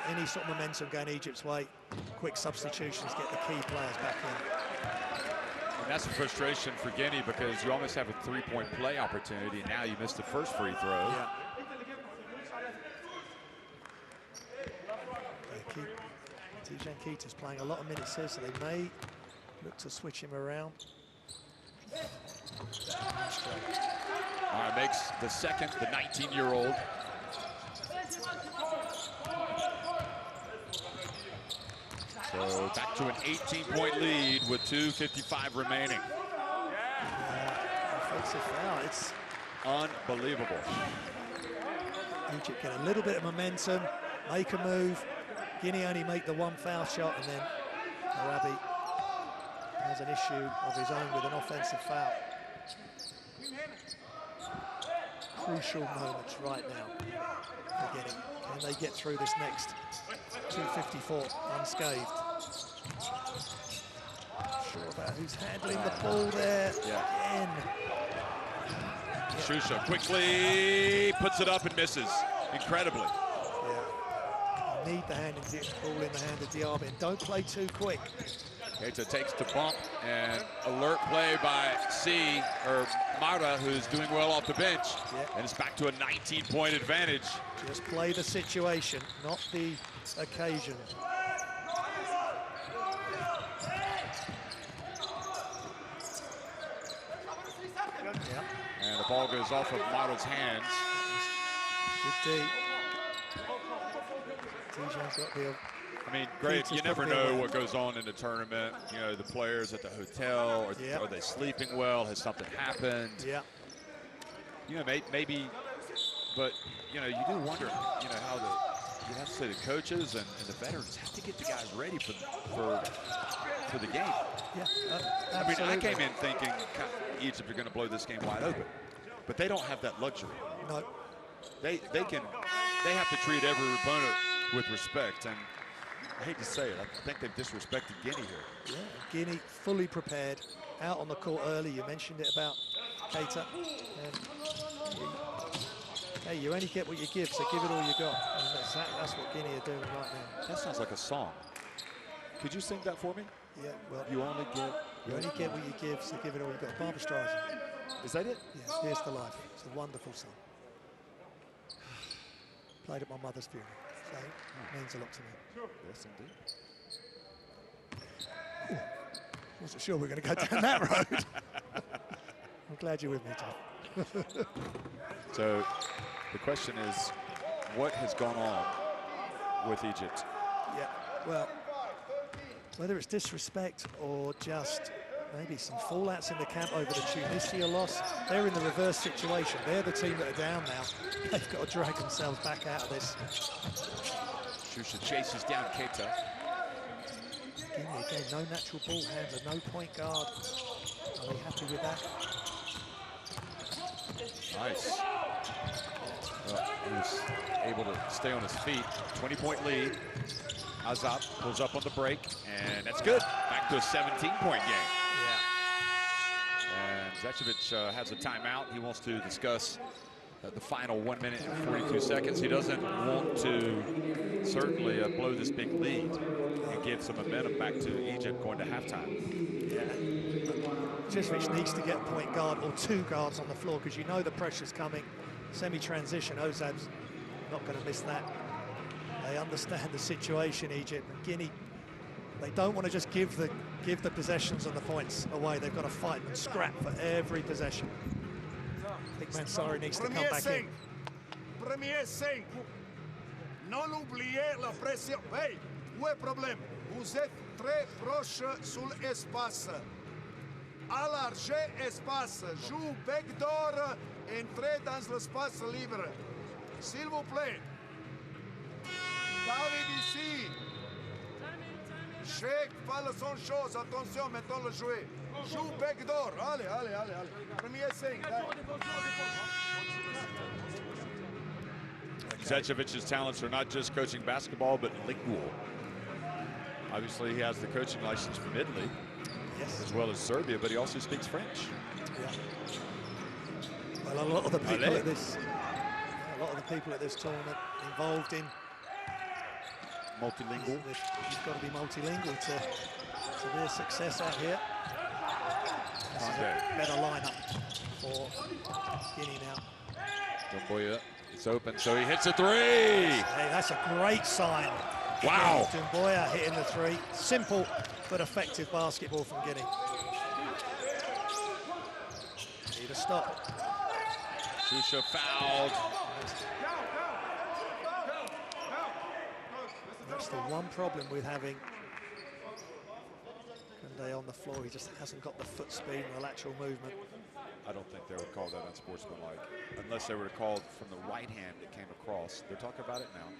any sort of momentum going Egypt's way. Quick substitutions, get the key players back in. And that's a frustration for Guinea, because you almost have a three-point play opportunity, and now you missed the first free throw. Yeah. Tijan Keita's playing a lot of minutes here, so they may look to switch him around. Makes the second, the 19-year-old. So back to an 18-point lead with 2:55 remaining. Offensive foul, it's unbelievable. Egypt get a little bit of momentum, make a move. Guinea only make the one foul shot, and then Arabi has an issue of his own with an offensive foul. Crucial moments right now for Guinea. Can they get through this next 2:54 unscathed? Not sure about who's handling the ball there. Yeah. Again. Shusha quickly puts it up and misses, incredibly. Yeah. Need the ball in the hand of Diaby, and don't play too quick. Keita takes the bump, and alert play by Mara, who's doing well off the bench. Yeah. And it's back to a 19-point advantage. Just play the situation, not the occasion. Yeah. And the ball goes off of Mara's hands. Good D. Tijan's got the... I mean, great. You never know what goes on in the tournament. You know, the players at the hotel, are they sleeping well? Has something happened? Yeah. You know, maybe, but, you know, you do wonder, you know, how you have to say the coaches and the veterans have to get the guys ready for the game. Yeah, I mean, I came in thinking Egypt are going to blow this game wide open, but they don't have that luxury. No. They have to treat every opponent with respect, and I hate to say it, I think they've disrespected Guinea here. Yeah, Guinea fully prepared, out on the court early. You mentioned it about Keita. Hey, you only get what you give, so give it all you got. And that's what Guinea are doing right now. That sounds like a song. Could you sing that for me? Yeah, well, you only get what you give, so give it all you got. Barbra Streisand. Is that it? Yes, Here's the Life. It's a wonderful song. Played at my mother's funeral, so it means a lot to me. Yes, indeed. Wasn't sure we were going to go down that road. I'm glad you're with me, Tom. So the question is, what has gone on with Egypt? Yeah, well, whether it's disrespect or just maybe some fallouts in the camp over the Tunisia loss, they're in the reverse situation. They're the team that are down now. They've got to drag themselves back out of this. Shusha chases down Keita. Guinea again, no natural ball handler, no point guard. Are we happy with that? Nice. Well, he was able to stay on his feet. 20-point lead. Azap pulls up on the break, and that's good. Back to a 17-point game. Yeah. And Zečević has a timeout. He wants to discuss the final 1 minute and 42 seconds. He doesn't want to certainly blow this big lead and give some momentum back to Egypt going to halftime. Yeah. Zečević needs to get a point guard or two guards on the floor because you know the pressure's coming. Semi-transition, Ozab's not going to miss that. They understand the situation, Egypt and Guinea. They don't want to just give the possessions and the points away. They've got to fight and scrap for every possession. I think Mansari needs to come back in. Premier 5. Non oubliez la pression. Hey, où est problème? Vous êtes très proche sur l'espace. Allargez espace. Joue backdoor. Entrez dans l'espace libre. S'il vous plaît. David ici. Cheikh, pas la seule chose. Attention, mettons le jouet. Joue backdoor. Allez, allez, allez, allez. Premier 5. Zečević's talents are not just coaching basketball, but lingual. Obviously, he has the coaching license from Italy, yes, as well as Serbia, but he also speaks French. Yeah. Well, a lot of the people at this, tournament involved in multilingual. You've got to be multilingual to be a success out here. This is a better lineup for Guinea now. Doumbouya, it's open, so he hits a three. Hey, that's a great sign. Wow. Doumbouya hitting the three. Simple but effective basketball from Guinea. Need a stop. Shusha fouled. That's the one problem with having Kande on the floor. He just hasn't got the foot speed and the lateral movement. I don't think they would call that unsportsmanlike, unless they were called from the right hand that came across. They're talking about it now.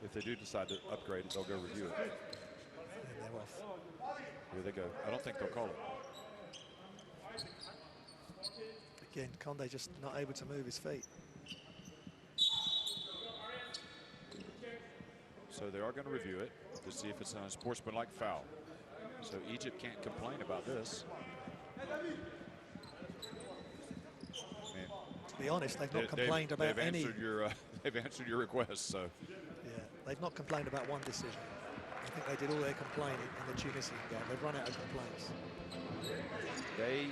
If they do decide to upgrade it, they'll go review it. And they're off. Here they go. I don't think they'll call it. Again, Kande just not able to move his feet. So they are going to review it to see if it's a unsportsmanlike foul. So Egypt can't complain about this. To be honest, they've not complained about any. They've answered your request, so. Yeah, they've not complained about one decision. I think they did all their complaining in the Tunisian game. They've run out of complaints. They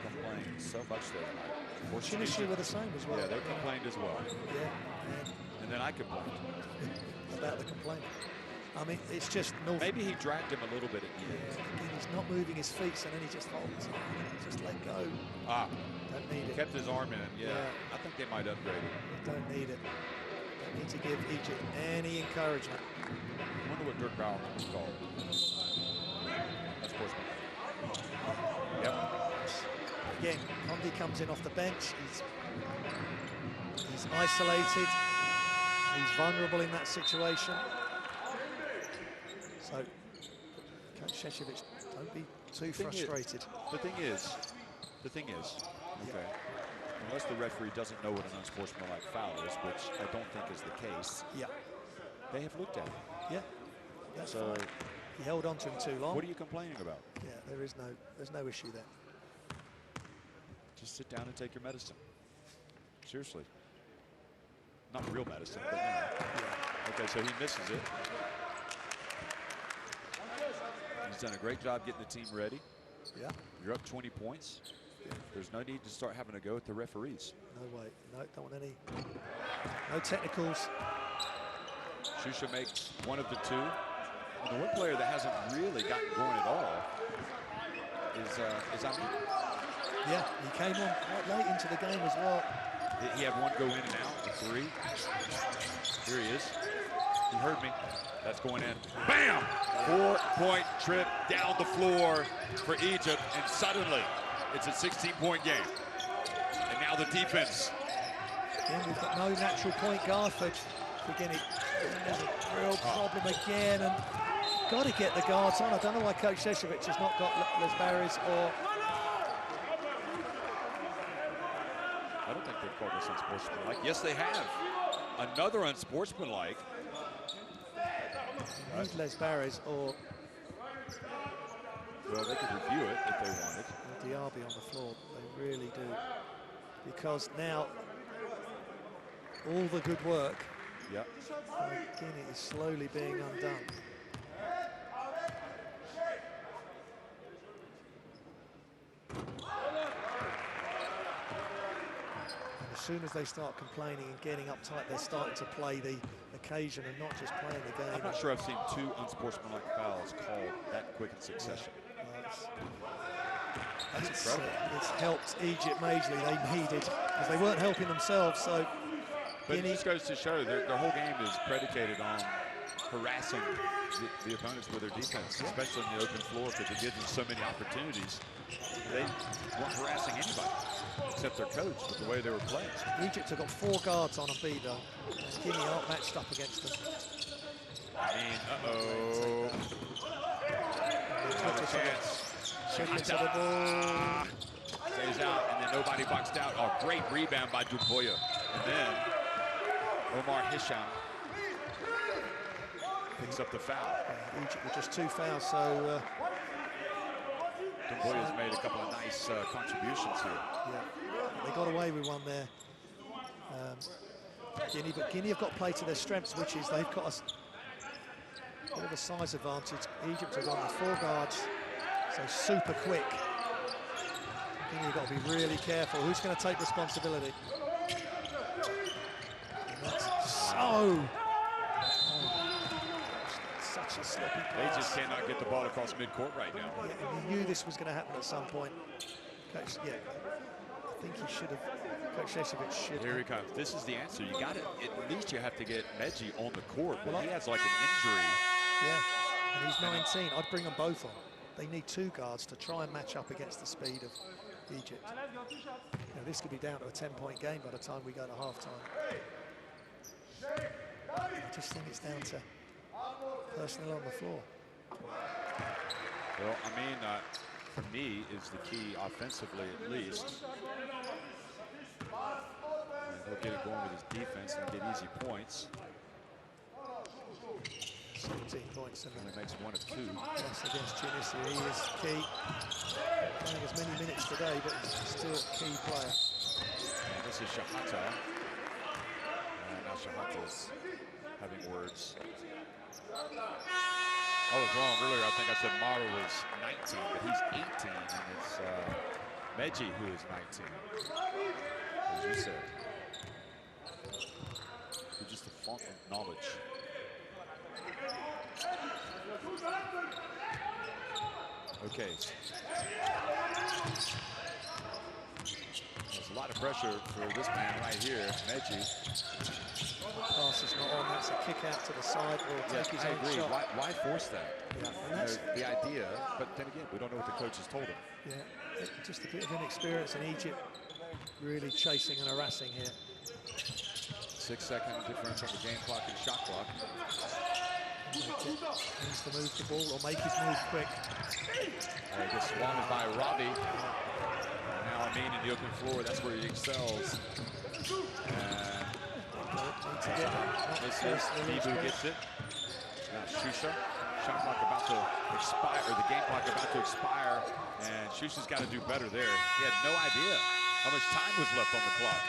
complained so much there. Tunisia were the same as well. Yeah, they complained as well. Yeah. And then I complained. About the complaining. I mean, it's just North. Maybe he dragged him a little bit at the end. Again, he's not moving his feet, so then he just holds. Just let go. Ah. Don't need it. Kept his arm in. Yeah. I think they might upgrade it. Don't need it. Don't need to give Egypt any encouragement. I wonder what Dirk Bauer was called. That's sportsman. Yep. Again, Condi comes in off the bench. He's isolated. He's vulnerable in that situation. So, Coach Zečević, don't be too frustrated. The thing is, okay, unless the referee doesn't know what an unsportsmanlike foul is, which I don't think is the case. Yeah. They have looked at it. Yeah. That's so fine. He held on to him too long. What are you complaining about? Yeah, there's no issue there. Just sit down and take your medicine. Seriously. Not real medicine, but you know. Yeah. Okay, so he misses it. He's done a great job getting the team ready. Yeah. You're up 20 points. There's no need to start having to go at the referees. No way. No, don't want any. No technicals. Shusha makes one of the two. And the one player that hasn't really gotten going at all is Amin. Yeah, he came on quite late into the game as well. He had one go in and out, a three. Here he is. He heard me. That's going in. Bam! 4-point trip down the floor for Egypt, and suddenly it's a 16-point game. And now the defense. Again, we've got no natural point guard for Guinea. There's a real problem again, and got to get the guards on. I don't know why Coach Sesevich has not got Les Barry's or... I don't think they've called this unsportsmanlike. Yes, they have. Another unsportsmanlike. Need Les Barry's or... Well, they could review it if they wanted. Diaby on the floor, they really do. Because now, all the good work by Guinea is slowly being undone. As soon as they start complaining and getting uptight, they're starting to play the occasion and not just playing the game. I'm not sure I've seen two unsportsmanlike fouls called that quick in succession. That's incredible. It's helped Egypt majorly. They needed, because they weren't helping themselves. So, but it just goes to show their whole game is predicated on harassing the opponents with their defense, especially in the open floor, because it gives them so many opportunities. They weren't harassing anybody except their coach with the way they were playing. Egypt have got 4 guards on Embiid, though. And Guinea aren't matched up against them. I mean, uh-oh. Another chance. Shahata stays out, and then nobody boxed out. Oh, great rebound by Duboya. And then Omar Hisham picks up the foul. Egypt with just 2 fouls, so... Duboya's made a couple of nice contributions here. Yeah, they got away with one there. Guinea, but Guinea have got to play to their strengths, which is they've got a bit of a size advantage. Egypt have gone with 4 guards, so super quick. Guinea have got to be really careful. Who's going to take responsibility? And that's so... such a sloppy pass. They just cannot get the ball across midcourt right now. Yeah, and you knew this was going to happen at some point. Coach, yeah, I think he should have. Coach Sesevich should. Here he comes. This is the answer. You got it. At least you have to get Meji on the court. Well, he has like an injury. Yeah, and he's 19. I'd bring them both on. They need 2 guards to try and match up against the speed of Egypt. Now, this could be down to a 10-point game by the time we go to halftime. I just think it's down to personnel on the floor. Well, I mean, for me, is the key offensively at least. And he'll get it going with his defense and get easy points. 17 points. And he makes 1 of 2. Yes, against Tunisia, he is key. Playing as many minutes today, but he's still a key player. And this is Shahata. And now Shahata's having words. I was wrong earlier. I think I said Mara was 19, but he's 18, and it's Meji who is 19, as you said. He's just a font of knowledge. Okay. There's a lot of pressure for this man right here, Meji. Pass is not on. That's a kick out to the side or take his own shot. Why force that? Yeah, You know, the idea, but then again, we don't know what the coach has told him. Yeah, just a bit of inexperience in Egypt, really chasing and harassing here. 6-second difference on the game clock and shot clock. Needs to move the ball or make his move quick. He gets swung by Robbie. Now Amin in the open floor, that's where he excels. Nibu gets it. Now Shusha. Shot clock about to expire, or the game clock about to expire, and Shusha's got to do better there. He had no idea how much time was left on the clock.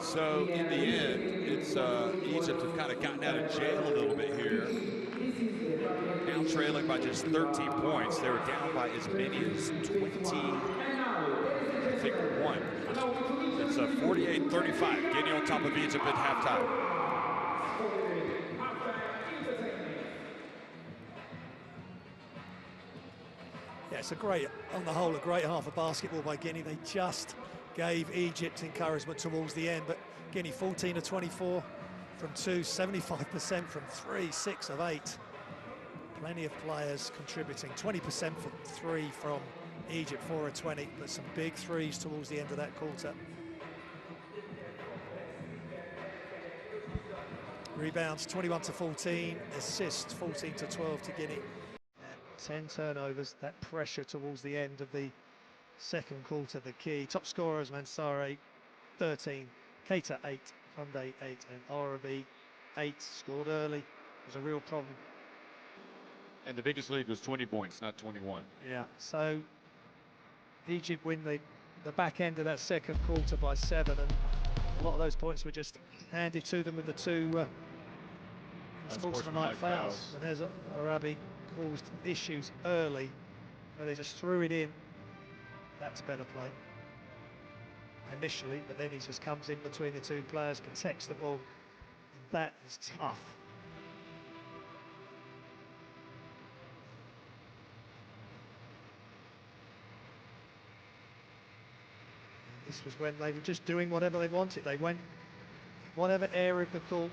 So in the end, it's Egypt have kind of gotten out of jail a little bit here. Now trailing by just 13 points. They were down by as many as 20, I think 1. It's 48-35. Guinea on top of Egypt at halftime. Yeah, it's a great, on the whole, a great half of basketball by Guinea. They just gave Egypt encouragement towards the end, but Guinea 14 of 24 from 2, 75% from 3, 6 of 8. Plenty of players contributing, 20% from 3 from Egypt, 4 of 20, but some big threes towards the end of that quarter. Rebounds 21 to 14, assists 14 to 12 to Guinea. 10 turnovers, that pressure towards the end of the second quarter, the key. Top scorers, Mansare 13, Keita 8, Funde 8, and Arabi 8, scored early. Was a real problem. And the biggest lead was 20 points, not 21. Yeah, so Egypt win the back end of that second quarter by 7, and a lot of those points were just handed to them with the two sportsmanlike fouls. And there's Arabi caused issues early, where they just threw it in. That's better play initially, but then he just comes in between the two players, protects the ball. That is tough. This was when they were just doing whatever they wanted. They went whatever area of the court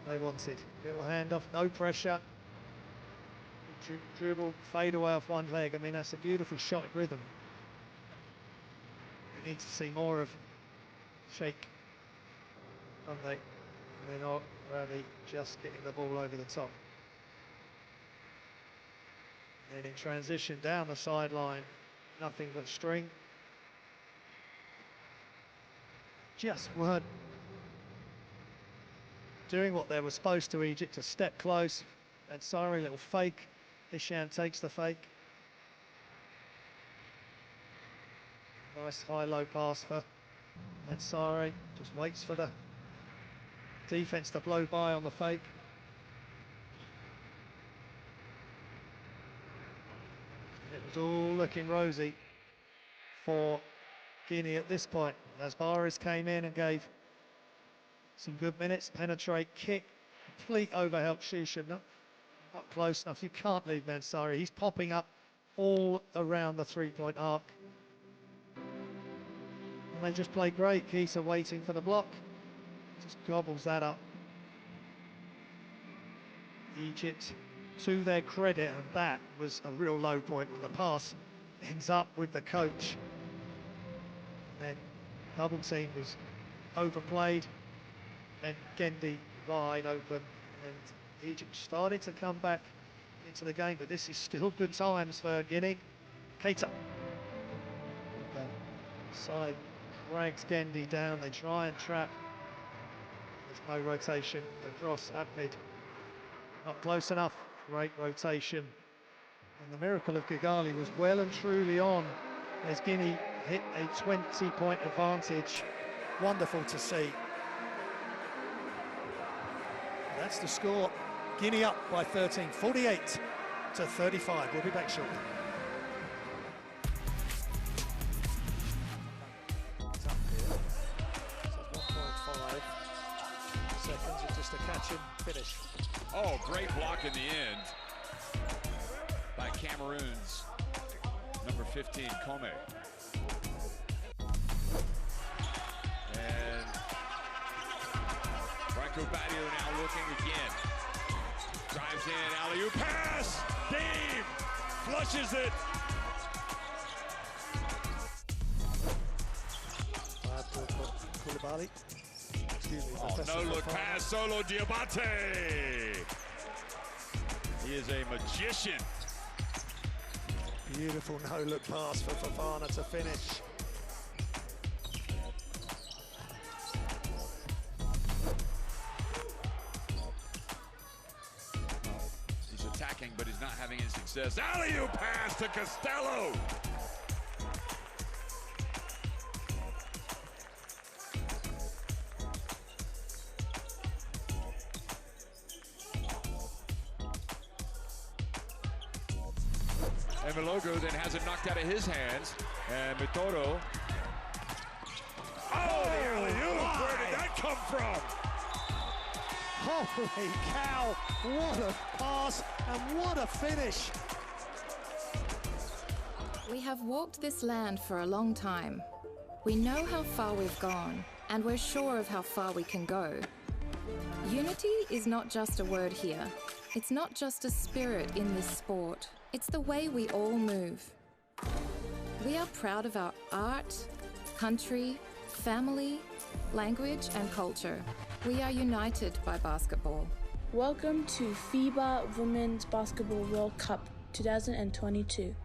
they wanted. Little handoff, no pressure. Dribble, fade away off one leg. I mean, that's a beautiful shot at rhythm. We need to see more of Sheikh Funde, and then Ravi just getting the ball over the top. And in transition down the sideline, nothing but string. Just weren't doing what they were supposed to, Egypt, to step close. And sorry, little fake. Hisham takes the fake. Nice high-low pass for Ansari. Just waits for the defense to blow by on the fake. It was all looking rosy for Guinea at this point, as Baris came in and gave some good minutes. Penetrate, kick, complete overhelp. Shisha not close enough. You can't leave Mansari. He's popping up all around the three-point arc. And they just play great. Keita waiting for the block. Just gobbles that up. Egypt, to their credit, and that was a real low point. The pass ends up with the coach. And then double team was overplayed. And Gendi wide open. And Egypt started to come back into the game, but this is still good times for Guinea. Keita. Side drags Gendi down. They try and trap. There's no rotation across Abid. Not close enough. Great rotation. And the miracle of Kigali was well and truly on as Guinea hit a 20-point advantage. Wonderful to see. That's the score. Guinea up by 13, 48 to 35. We'll be back shortly. It's up here. So 1.5 seconds of just a catch and finish. Oh, great block in the end by Cameroon's number 15, Kome. And Franco Badio now looking again. Drives in, alley-oop pass! Dave flushes it! Koulibaly. Excuse me. Oh, no-look pass, Solo Diabate! He is a magician. Beautiful no-look pass for Fofana to finish. He's attacking, but he's not having any success. Alley-oop pass to Costello! And Malogo then has it knocked out of his hands. And Mitoro. Oh, the alley-oop! Where did that come from? Holy cow, what a pass and what a finish. We have walked this land for a long time. We know how far we've gone, and we're sure of how far we can go. Unity is not just a word here. It's not just a spirit in this sport. It's the way we all move. We are proud of our art, country, family, language, and culture. We are united by basketball. Welcome to FIBA Women's Basketball World Cup 2022.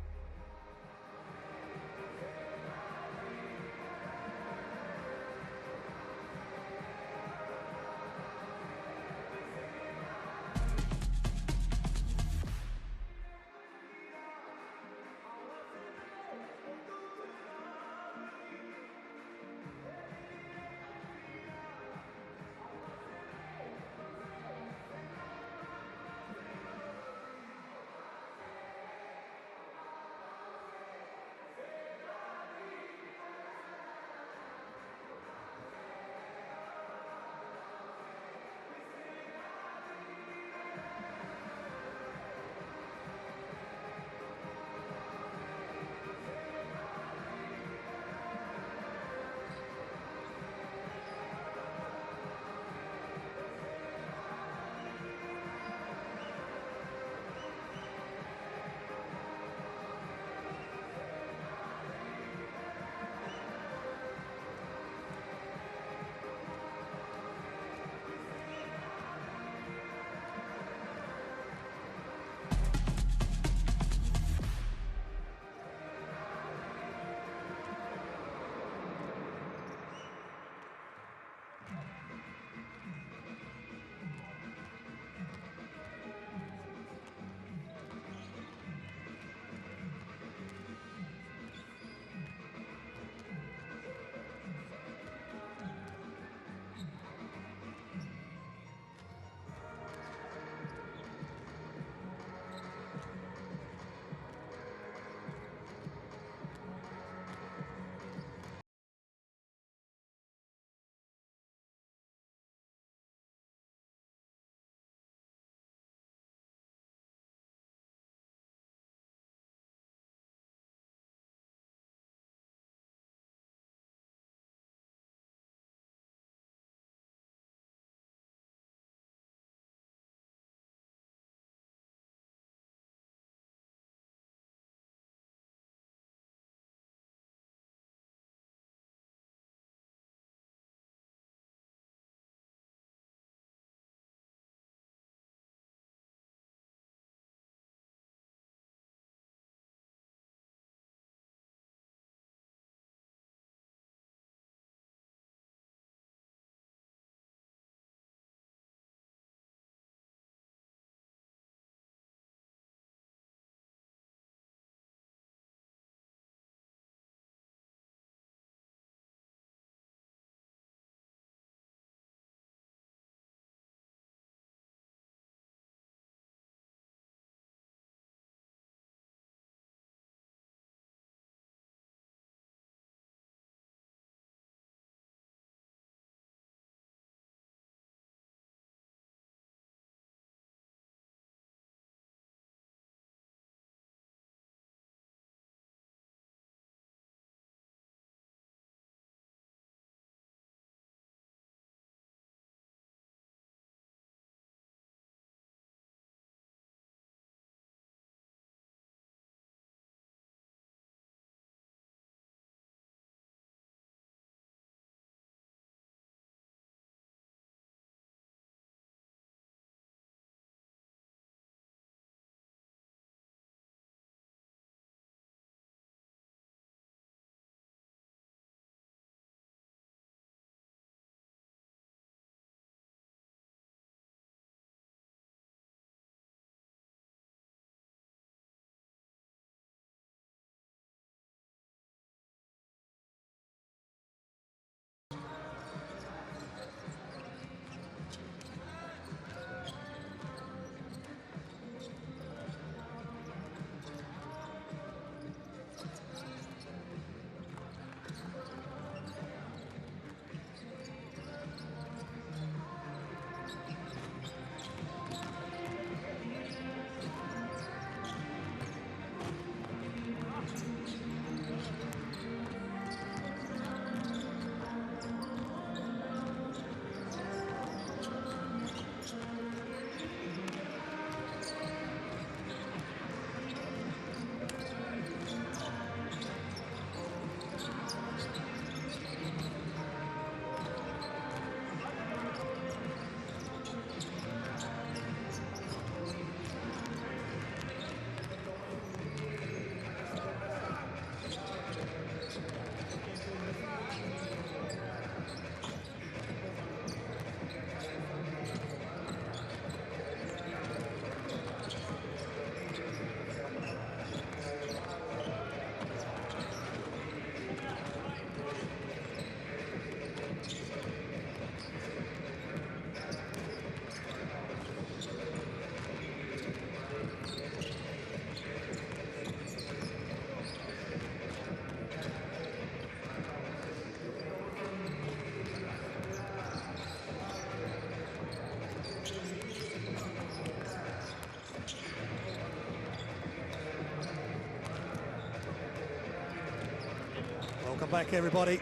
Welcome back, everybody,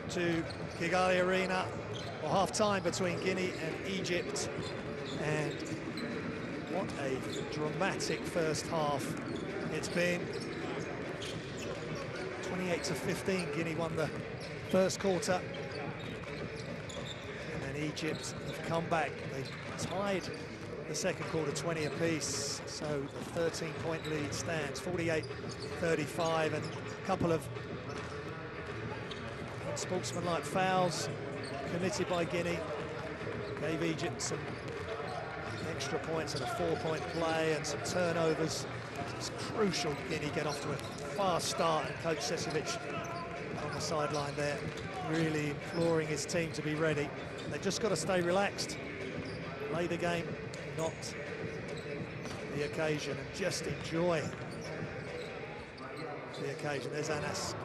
to Kigali Arena, or half-time between Guinea and Egypt. And what a dramatic first half it's been. 28-15, Guinea won the first quarter. And then Egypt have come back. They tied the second quarter 20 apiece, so the 13-point lead stands, 48-35, and a couple of unsportsmanlike fouls committed by Guinea gave Egypt some extra points and a 4-point play and some turnovers. It's crucial Guinea get off to a fast start, and Coach Sesevic on the sideline there really imploring his team to be ready. They've just got to stay relaxed, play the game, not the occasion, and just enjoy the occasion. There's Anas,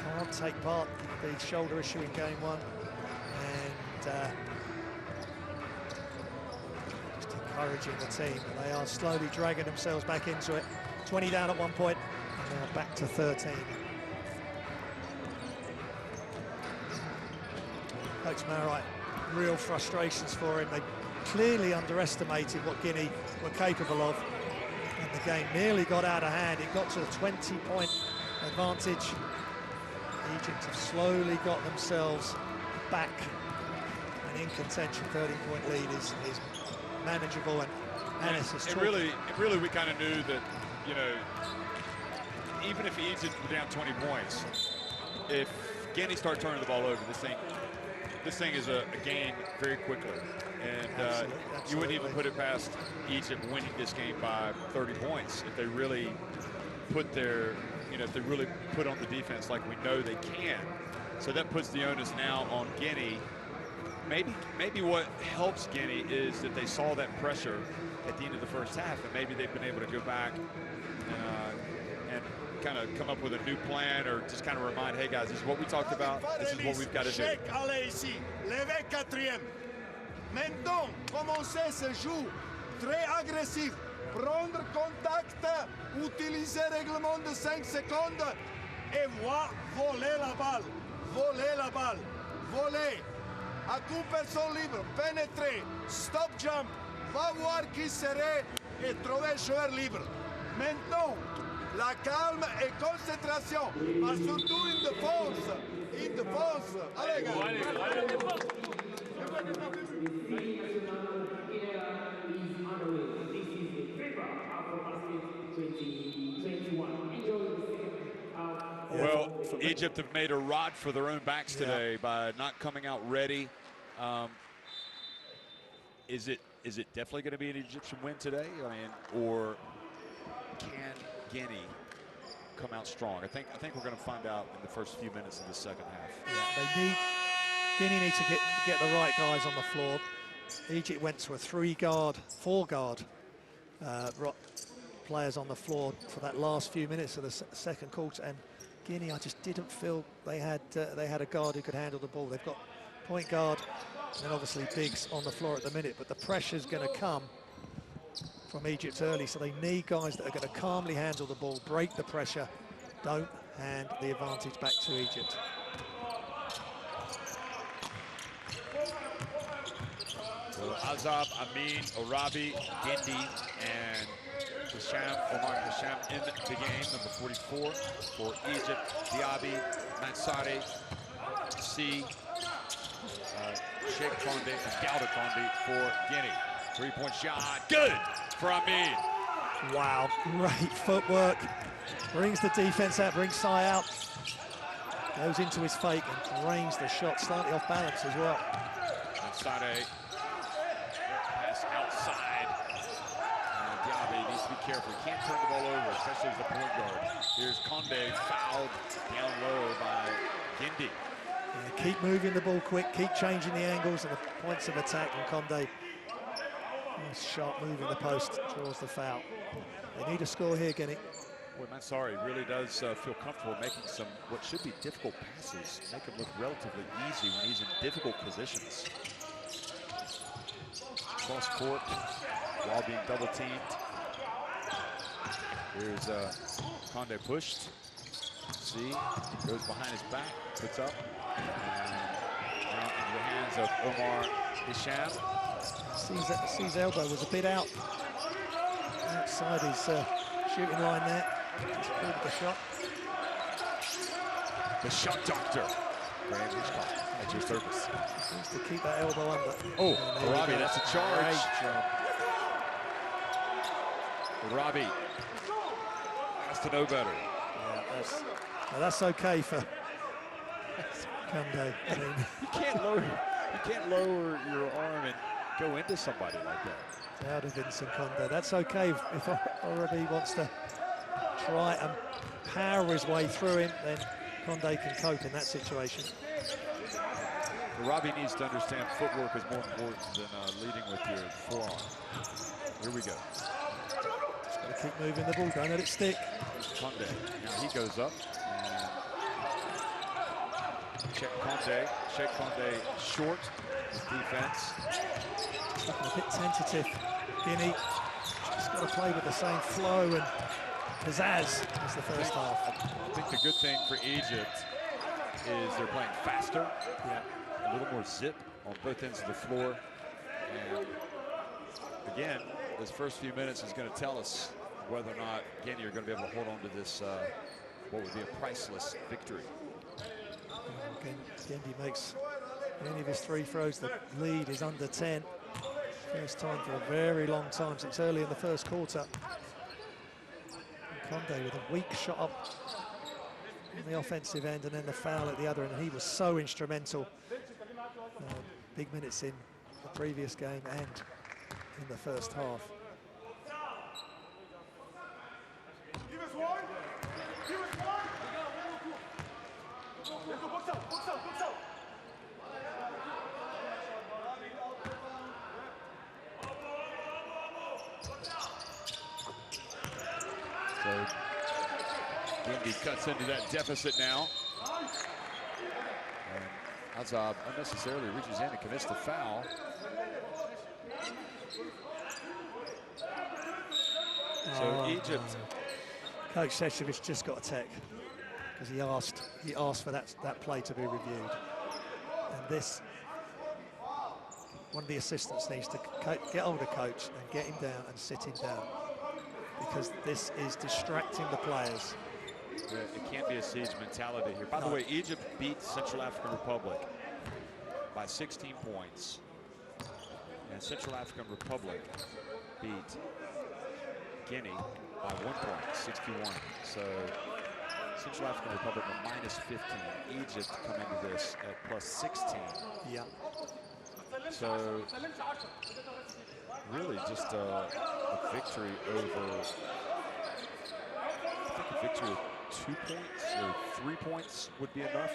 can't take part in the shoulder issue in game one, and just encouraging the team. They are slowly dragging themselves back into it. 20 down at one point, and now back to 13. Coach Marai, real frustrations for him. They clearly underestimated what Guinea were capable of, and the game nearly got out of hand. It got to a 20-point advantage. Egypt have slowly got themselves back and in contention. 13-point lead is manageable, and Anis is really we kind of knew that, you know, even if Egypt were down 20 points, if Guinea start turning the ball over, this thing is a gain very quickly. And Absolutely. you wouldn't even put it past Egypt winning this game by 30 points if they really put their, you know, if they really put on the defense like we know they can. So that puts the onus now on Guinea. Maybe what helps Guinea is that they saw that pressure at the end of the first half, and maybe they've been able to go back and kind of come up with a new plan, or just kind of remind, hey guys, this is what we talked about, this is what we've got to do. Allez ici, levez quatrième. Maintenant, commencer ce jeu très agressif. Prendre contact, utiliser règlement de 5 secondes et voler la balle. Voler la balle. Voler. À toute personne libre, pénétrer, stop jump, va voir qui serait et trouver joueur libre. Maintenant, la calme et concentration, mais surtout une défense. Une défense. Allez, gars. Well, Egypt have made a rod for their own backs today by not coming out ready. Is it definitely going to be an Egyptian win today? I mean, or can Guinea come out strong? I think we're going to find out in the first few minutes of the second half. Yeah, Guinea need to get the right guys on the floor. Egypt went to a 4-guard players on the floor for that last few minutes of the second quarter, and Guinea, I just didn't feel they had a guard who could handle the ball. They've got point guard and obviously bigs on the floor at the minute, but the pressure's going to come from Egypt early, so they need guys that are going to calmly handle the ball, break the pressure, don't hand the advantage back to Egypt. So Azab, Amin, Orabi, Gindi, and Omar Hisham in the game, number 44 for Egypt. Diaby, Mansari, C, Sheikh Konde, and Gauda Konde for Guinea. 3-point shot, good for Amin. Wow, great footwork. Brings the defense out, brings Sai out. Goes into his fake and drains the shot, slightly off balance as well. Mansari, pass outside. Diaby needs to be careful. He can't turn the ball over, especially as the point guard. Here's Konde fouled down low by Gindi. Yeah, keep moving the ball quick, keep changing the angles and the points of attack, and Konde, nice sharp move in the post, draws the foul. They need a score here, Guinea. Boy, Mansari really does feel comfortable making some what should be difficult passes, make him look relatively easy when he's in difficult positions. Cross court while being double teamed. Here's Konde pushed. see, goes behind his back, puts up, and now into the hands of Omar Hisham. C's elbow was a bit outside his shooting line there. Just pulled the shot. The shot doctor, Graham Hitchcock, at your service. Needs to keep that elbow under. Oh, Robbie, that's a charge. Great job. Robbie has to know better. Yeah, that's okay for Kunde. I mean, you can't lower your arm and go into somebody like that. Out of Vincent Kunde. That's okay if Robbie wants to try and power his way through him, then Kunde can cope in that situation. Robbie needs to understand footwork is more important than leading with your forearm. Here we go. Just got to keep moving the ball, don't let it stick. Kunde. Now he goes up. And check Kunde. Shake Kunde short with defense. Looking a bit tentative. Guinea just got to play with the same flow and pizzazz as the first half. I think the good thing for Egypt is they're playing faster. Yeah. A little more zip on both ends of the floor. And again, this first few minutes is going to tell us whether or not Guinea are going to be able to hold on to this, what would be a priceless victory. Guinea makes any of his 3 throws. The lead is under 10. First time for a very long time since early in the first quarter. And Kunde with a weak shot up on the offensive end and then the foul at the other end. And he was so instrumental. Big minutes in the previous game and in the first half. So Guinea cuts into that deficit now. And Azab unnecessarily reaches in and commits the foul. So Egypt. Coach Seshevich just got a tech because he asked for that play to be reviewed. And this, one of the assistants needs to get hold of coach and get him down and sit him down, because this is distracting the players. Yeah, it can't be a siege mentality here. By the way, Egypt beat Central African Republic by 16 points. And Central African Republic beat Guinea by 1 point, 61. So Central African Republic at -15. Egypt come into this at +16. Yeah. So really just a victory over, I think a victory of 2 points or 3 points would be enough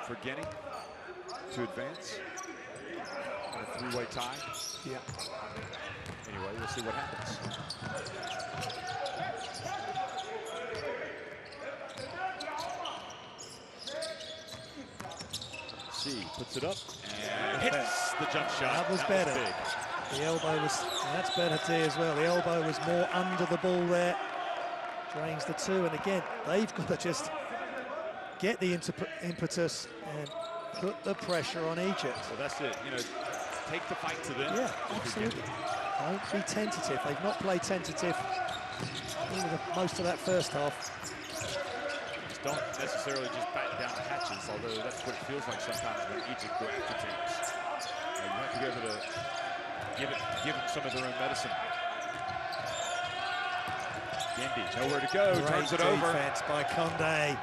for Guinea to advance in a 3-way tie. Yeah. Anyway, we'll see what happens. C puts it up and hits the jump shot. That was better. big. The elbow was, that's better T as well. The elbow was more under the ball there. Drains the 2, and again, they've got to just get the impetus and put the pressure on Egypt. So that's it, you know, take the fight to them. Yeah, absolutely. Don't be tentative. They've not played tentative most of that first half. Just don't necessarily just batten down the hatches, although that's what it feels like sometimes when Egypt go after teams. You have to be able to give them some of their own medicine. Guinea, nowhere to go, Great turns it over. defense by Kunde.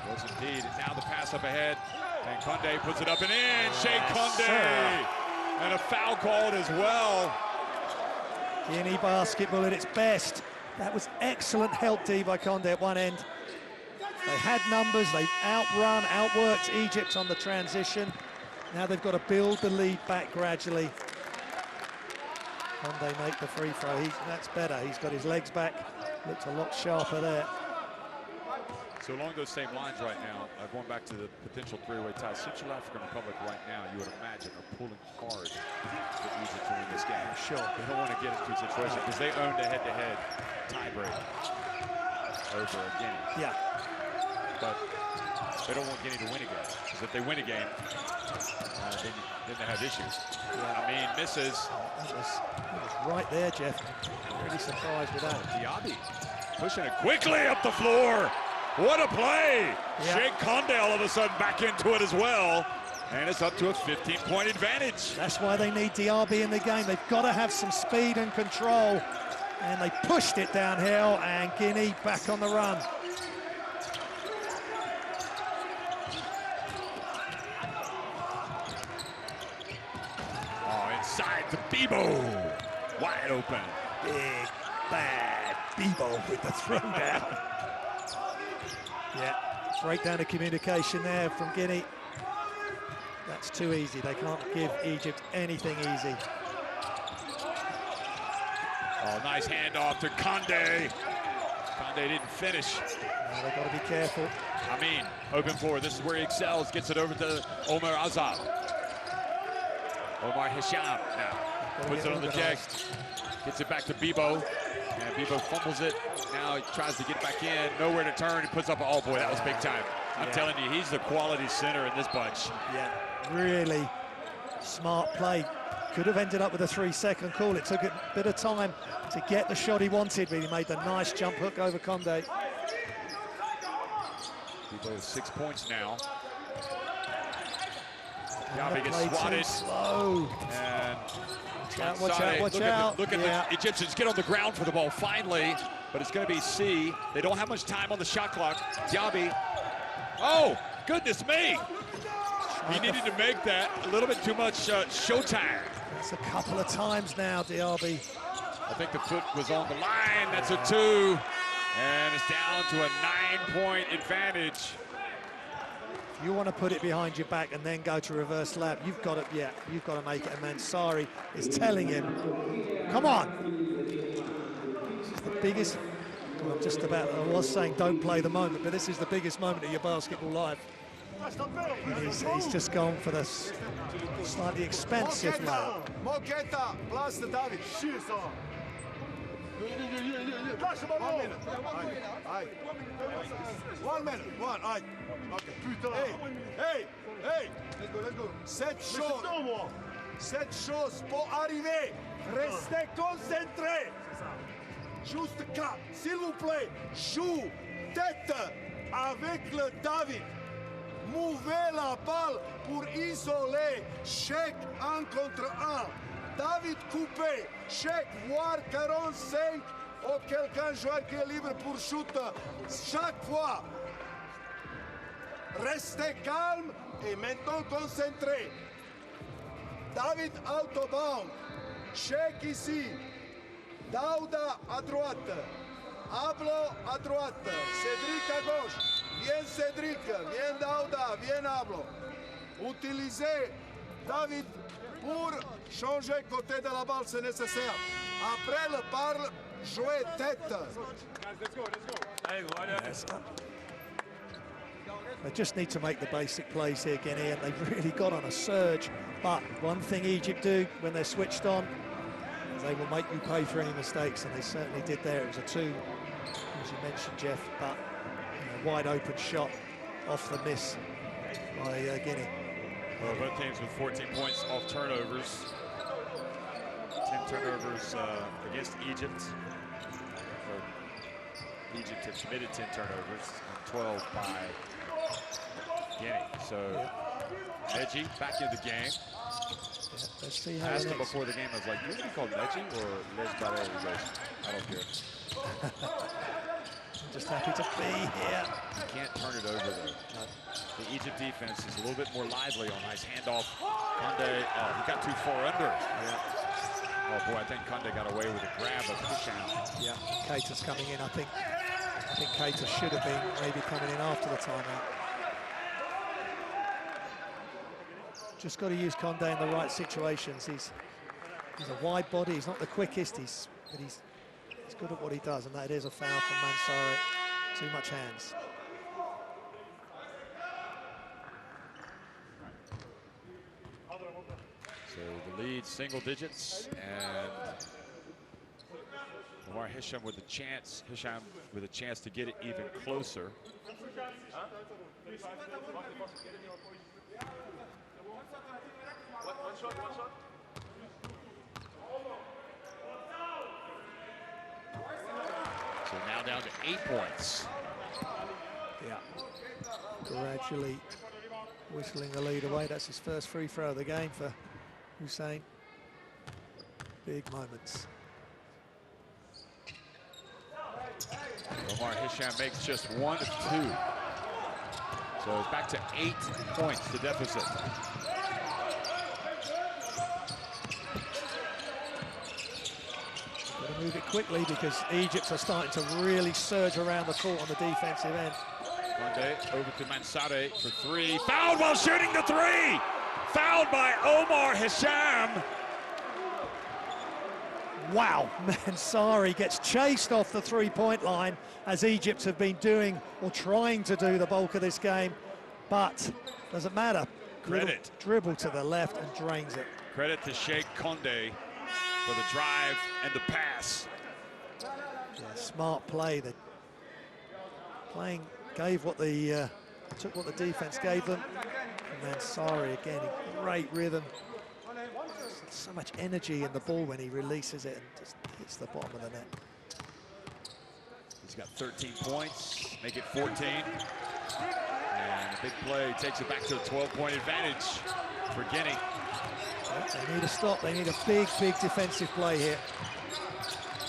Was indeed, now the pass up ahead, and Kunde puts it up and in, Sheikh Kunde! Sir. And a foul called as well. Guinea basketball at its best. That was excellent help D by Kunde at one end. They had numbers, they outworked Egypt on the transition. Now they've got to build the lead back gradually. Kunde make the free throw, that's better. He's got his legs back, looks a lot sharper there. So along those same lines right now, going back to the potential 3-way tie, Central African Republic right now, you would imagine, are pulling hard for Egypt to win this game. Sure. They don't want to get into a situation because they owned a head-to-head tiebreak over Guinea. Yeah. but they don't want Guinea to win a game. Because if they win a game, then they have issues. Yeah. I mean, misses. That was right there, Jeff. Really surprised with that. Diaby pushing it quickly up the floor. What a play! Yeah. Sheikh Conde all of a sudden back into it as well. And it's up to a 15-point advantage. That's why they need Diaby in the game. They've got to have some speed and control. And they pushed it downhill, and Guinea back on the run. Oh, inside to Bebo. Wide open. Big, bad Bebo with the throw down. Yeah, breakdown of communication there from Guinea. That's too easy. They can't give Egypt anything easy. Oh, nice handoff to Conde. Conde didn't finish. Now they've got to be careful. I mean, open floor. This is where he excels. Gets it over to Omar Azab. Omar Hisham now. Puts it on the deck. Gets it back to Bebo. And Bebo fumbles it. Now he tries to get back in. Nowhere to turn. He puts up, oh boy, that was big time. I'm telling you, he's the quality center in this bunch. Yeah, really smart play. Could have ended up with a 3-second call. It took a bit of time to get the shot he wanted, but he made the nice jump hook over Conde. Bebo with 6 points now. Diaby gets swatted. Slow. And watch out. Look at the Egyptians get on the ground for the ball finally, but it's going to be C. They don't have much time on the shot clock. Diaby. Oh, goodness me. He needed to make that a little bit too much showtime. That's a couple of times now, Diaby. I think the foot was on the line. That's a 2. And it's down to a 9-point advantage. If you want to put it behind your back and then go to reverse lap, you've got to make it. And Mansari is telling him, come on. This is the biggest, well, just about, I was saying don't play the moment, but this is the biggest moment of your basketball life. He's just gone for this slightly expensive lap. Moqueta, plus the David. 1 minute. Okay. Hey. Let's go. Cette chose pour arriver. Restez concentrés. Juste cap, s'il vous plaît. Joue tête avec le David. Mouvez la balle pour isoler. Check 1 contre 1. David coupé. Check voir 45. Ou quelqu'un joueur qui est libre pour shoot. Chaque fois. Restez calme et maintenant concentré. David autobound. Check ici. Dauda à droite. Hablo à droite. Cédric à gauche. Viens Cédric. Viens Dauda. Viens Hablo. Utilisez David pour changer côté de la balle si nécessaire. Après le parle, jouez tête. They just need to make the basic plays here, Guinea, and they've really got on a surge. But one thing Egypt do when they're switched on is they will make you pay for any mistakes, and they certainly did there. It was a 2, as you mentioned, Jeff, but wide open shot off the miss by Guinea. Well, both teams with 14 points off turnovers. 10 turnovers against Egypt. Egypt has committed 10 turnovers and 12 by Guinea. So, Neji back in the game. Let's see how I asked him before the game, I was like, you want to be called Neji or Les Barre? He goes, I don't care. I'm just happy to be here. You can't turn it over though. The Egypt defense is a little bit more lively on nice handoff. Conde, he got too far under. Yeah. Oh boy, I think Conde got away with a grab, a push out. Yeah, Keita's coming in. I think Keita should have been maybe coming in after the timeout. Just got to use Conde in the right situations. He's a wide body. He's not the quickest. But he's good at what he does, and that is a foul from Mansari. Too much hands. So the lead single digits, and Omar Hisham with a chance. Hisham with a chance to get it even closer. So now down to 8 points. Yeah. Gradually whistling the lead away. That's his first free throw of the game for Hussein. Big moments. Omar Hisham makes just 1 of 2. So it's back to 8 points, the deficit. Got to move it quickly because Egypt are starting to really surge around the court on the defensive end. Monday over to Mansare for 3. Fouled while shooting the 3! Fouled by Omar Hisham. Wow, Mansari gets chased off the three-point line, as Egypt have been doing or trying to do the bulk of this game, but doesn't matter. Credit. Dribble to the left and drains it. Credit to Sheikh Conde for the drive and the pass. Yeah, smart play. The playing gave what the took what the defense gave them. And Mansari again, in great rhythm. So much energy in the ball when he releases it and just hits the bottom of the net. He's got 13 points, make it 14. And a big play takes it back to a 12-point advantage for Guinea. Yeah, they need a stop. They need a big, big defensive play here.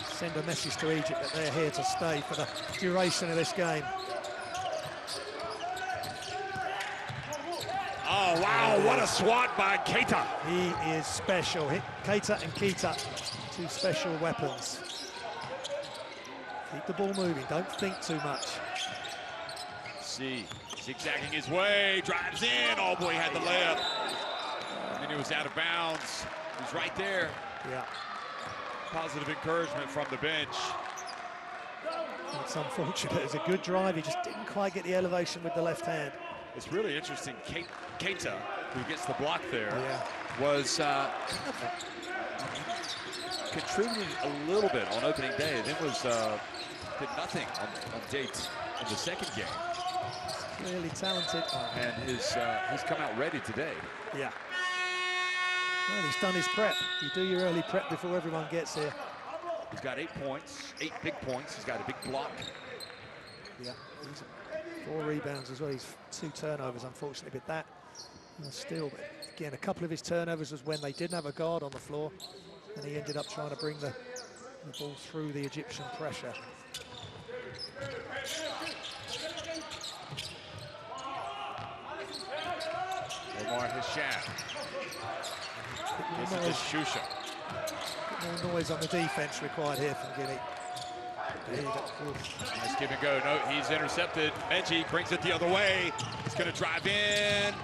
Send a message to Egypt that they're here to stay for the duration of this game. Oh, wow, what a swat by Keita. He is special. Keita and Keita, two special weapons. Keep the ball moving, don't think too much. See, zigzagging his way, drives in. Oh boy, he had the layup. And then he was out of bounds. He's right there. Yeah. Positive encouragement from the bench. It's unfortunate. It's a good drive. He just didn't quite get the elevation with the left hand. It's really interesting. Keita, who gets the block there, yeah, was contributing a little bit on opening day. Then was did nothing on date in the second game. Clearly talented. And he's come out ready today. Yeah. Well, he's done his prep. You do your early prep before everyone gets here. He's got 8 points, 8 big points. He's got a big block. Yeah, he's 4 rebounds as well. He's 2 turnovers, unfortunately, with that. Still, but again, a couple of his turnovers was when they didn't have a guard on the floor, and he ended up trying to bring the ball through the Egyptian pressure. Omar Hisham. This is just Shusha. More noise on the defense required here from Guinea. Nice give and go. No, he's intercepted. Meji brings it the other way. He's going to drive in.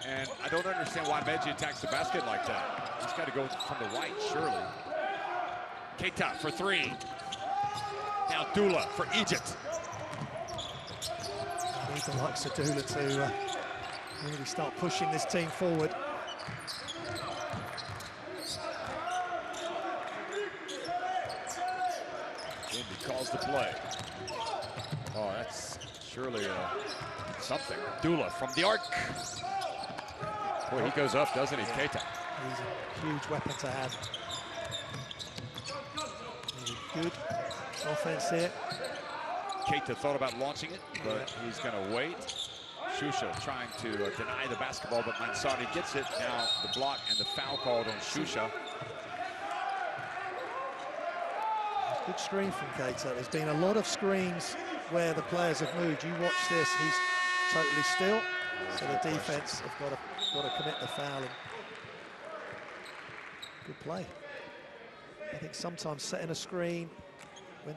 And I don't understand why Meji attacks the basket like that. He's got to go from the right, surely. Keita for 3. Now Dula for Egypt. Need the likes of Dula to really start pushing this team forward. Indy calls the play. Oh, that's surely something. Dula from the arc. Boy, he goes up, doesn't he, Keita? He's a huge weapon to have. Good offense here. Keita thought about launching it, but he's going to wait. Shusha trying to deny the basketball, but Mansari gets it. Now the block and the foul called on Shusha. Good screen from Keita. There's been a lot of screens where the players have moved. You watch this, he's totally still. So the defense have got to commit the foul. And good play. I think sometimes setting a screen when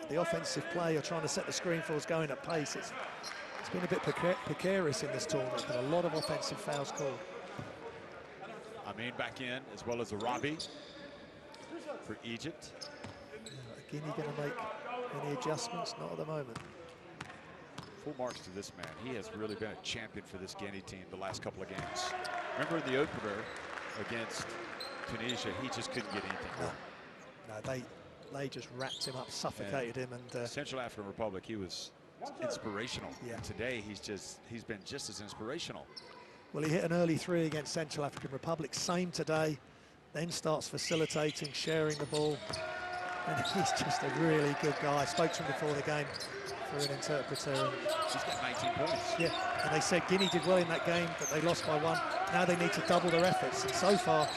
the offensive play you're trying to set the screen for is going at pace. It's been a bit precarious in this tournament. There's been a lot of offensive fouls called. Amin back in, as well as Arabi for Egypt. Guinea going to make any adjustments? Not at the moment. Full marks to this man. He has really been a champion for this Guinea team the last couple of games. Remember in the opener against Tunisia, he just couldn't get anything. No, they just wrapped him up, suffocated him. And Central African Republic, he was inspirational. Yeah. And today, he's been just as inspirational. Well, he hit an early 3 against Central African Republic. Same today. Then starts facilitating, sharing the ball. And he's just a really good guy. I spoke to him before the game through an interpreter. And he's got 19 points. Yeah, and they said Guinea did well in that game, but they lost by 1. Now they need to double their efforts. And so far,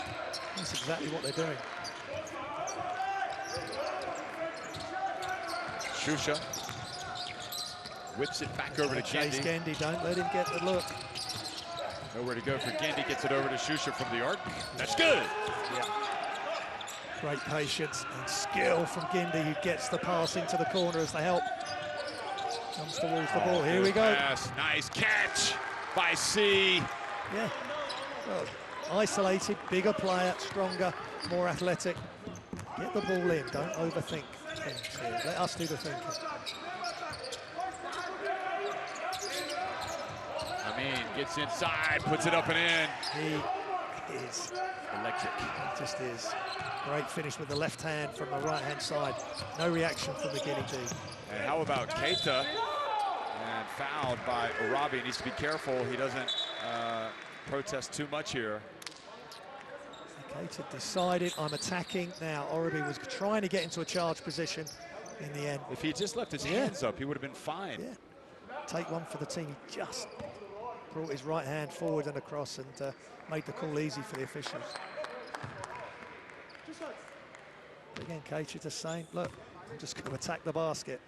that's exactly what they're doing. Shusha whips it back over to Chase Gendi. Gendi, don't let him get the look. Nowhere to go for Gendi, gets it over to Shusha from the arc. That's good. Yeah. Great patience and skill from Gendi, who gets the pass into the corner as the help comes towards the ball. Here we go. Pass. Nice catch by C. Yeah. Well, isolated, bigger player, stronger, more athletic. Get the ball in, don't overthink things here. Let us do the thinking. Amin gets inside, puts it up and in. He is electric. He just is. Great finish with the left hand from the right hand side. No reaction from the Guinea team. And how about Keita? And fouled by Arabi. Needs to be careful he doesn't protest too much here. Keita decided, I'm attacking now. Arabi was trying to get into a charge position in the end. If he just left his hands up, he would have been fine. Yeah. Take one for the team. He just brought his right hand forward and across and made the call easy for the officials. But again, Keita just saying, look, I'm just going to attack the basket.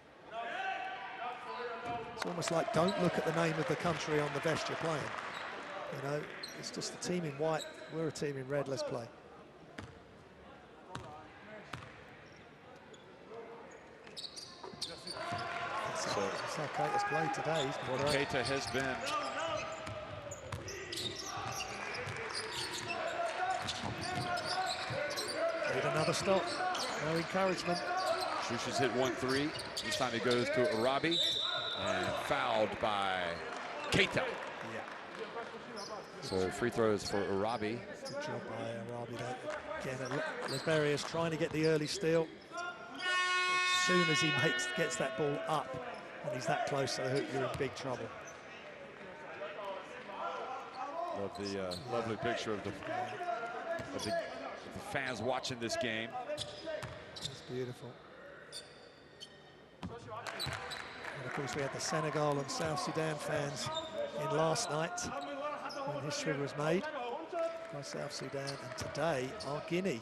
It's almost like, don't look at the name of the country on the vest you're playing. You know, it's just the team in white, we're a team in red, let's play. That's how Keita's played today. Well, Keita has been need another stop. No encouragement. Shusha's hit 1-3. This time he goes to Arabi and fouled by Keita. Yeah. So free throws for Arabi. Good job by Arabi there. Again, Lesberius trying to get the early steal. As soon as he gets that ball up and he's that close to the hoop, you're in big trouble. Love the lovely picture of the fans watching this game. It's beautiful. And of course we had the Senegal and South Sudan fans in last night when history was made by South Sudan, and today our Guinea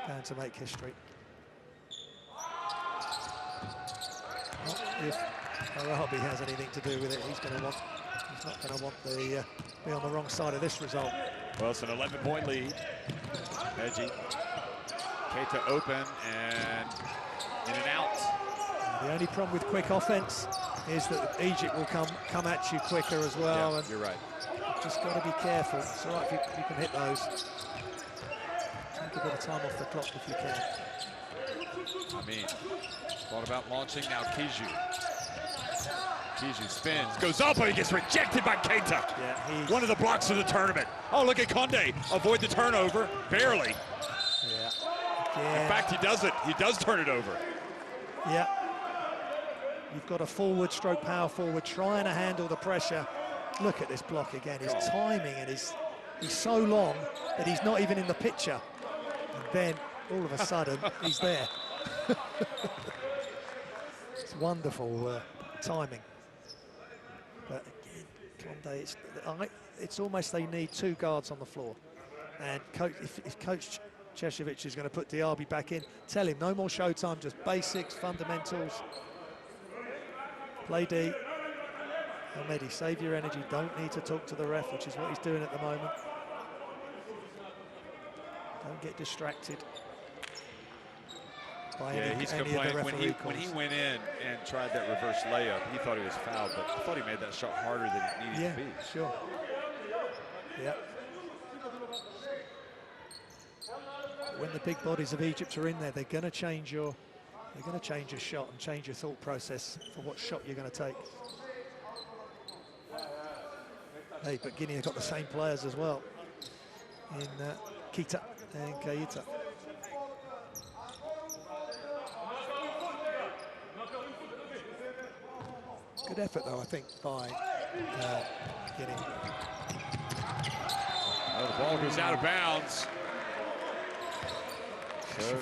going to make history. Not if Arabi has anything to do with it. He's not going to want the be on the wrong side of this result. Well, it's an 11-point lead. Edgy. Keita open and in and out. The only problem with quick offense is that Egypt will come at you quicker as well. Yeah, and you're right. Just got to be careful. It's all right if you can hit those. Take a bit of time off the clock if you can. I mean, thought about launching now. Kiju spins, goes up, but he gets rejected by Keita. Yeah, one of the blocks of the tournament. Oh, look at Condé avoid the turnover, barely. Yeah. In fact, he does it. He does turn it over. Yeah. You've got a forward stroke power forward trying to handle the pressure. Look at this block again. His timing and he's so long that he's not even in the picture. And then all of a sudden he's there. It's wonderful timing. But again, Condé, it's almost they need 2 guards on the floor. And if Coach Cheshevich is going to put Diaby back in, tell him no more showtime, just basics, fundamentals. Play D. Mehdi, save your energy. Don't need to talk to the ref, which is what he's doing at the moment. Don't get distracted by he's complaining when he went in and tried that reverse layup. He thought he was fouled, but I thought he made that shot harder than it needed to be. Sure. Yeah. When the big bodies of Egypt are in there, they're going to change your shot and change your thought process for what shot you're going to take. Hey, but Guinea have got the same players as well in Keita and Keita. Good effort, though, I think, by Guinea. Oh, the ball goes out of bounds. So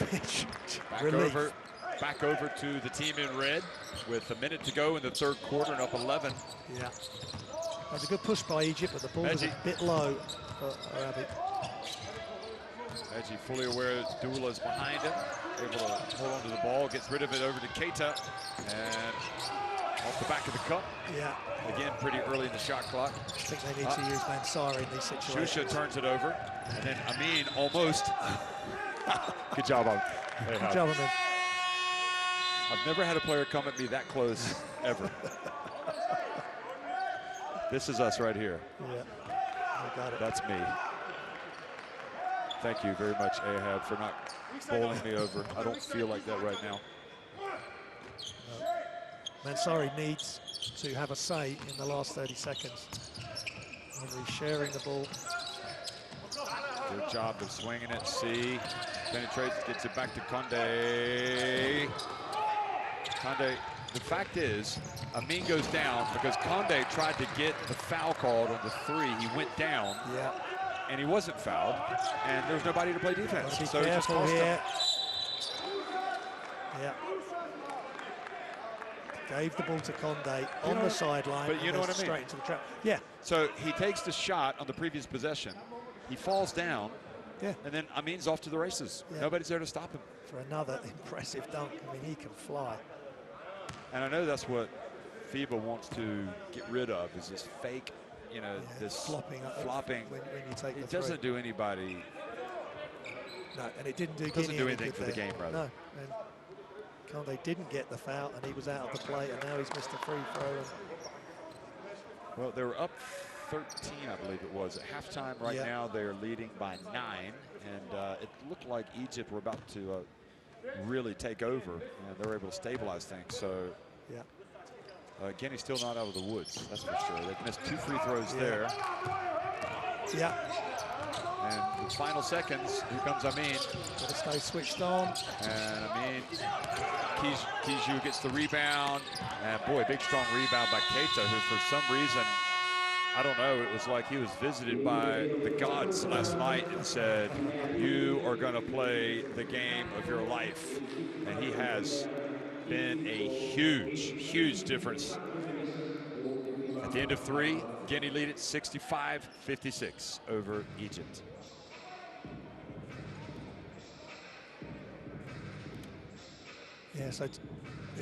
back over to the team in red with a minute to go in the third quarter and up 11. Yeah. That was a good push by Egypt, but the ball was a bit low for Arabic. Meji fully aware Doula's behind him, able to hold on to the ball, gets rid of it over to Keita, and off the back of the cup. Yeah. Again, pretty early in the shot clock. I think they need to use Mansari in these situations. Shusha turns it over, and then Amin almost. Good job, Amin. Good job, Amin. I've never had a player come at me that close, ever. This is us right here. Yeah, I got it. That's me. Thank you very much, Ahab, for not bowling me over. I don't feel like that right now. Mansari needs to have a say in the last 30 seconds. Whether he's sharing the ball. Good job of swinging it. C penetrates, gets it back to Condé. Condé, the fact is, Amin goes down because Condé tried to get the foul called on the three. He went down. Yeah. And he wasn't fouled, and there was nobody to play defense. Be so careful just here. Yeah. Gave the ball to Condé on the sideline. But you know what I mean? Straight into the trap. Yeah. So he takes the shot on the previous possession. He falls down. Yeah. And then Amin's off to the races. Yeah. Nobody's there to stop him. For another impressive dunk. I mean, he can fly. And I know that's what FIBA wants to get rid of, is this fake, you know, this flopping. When you take it doesn't do anybody. No, and it didn't do It doesn't Guinea do anything for the game, rather. No, and Condé didn't get the foul, and he was out of the play, and now he's missed a free throw. Well, they were up 13, I believe it was, at halftime. Right now, they're leading by 9, and it looked like Egypt were about to really take over, and they were able to stabilize things. So, Guinea's still not out of the woods, that's for sure. They've missed 2 free throws there. Yeah. And the final seconds, here comes Amin. Got to stay switched on. And Amin, Kiju gets the rebound. And boy, big strong rebound by Keita, who for some reason, I don't know, it was like he was visited by the gods last night and said, you are going to play the game of your life. And he has been a huge, huge difference. At the end of 3, Guinea lead it 65-56 over Egypt. Yeah, so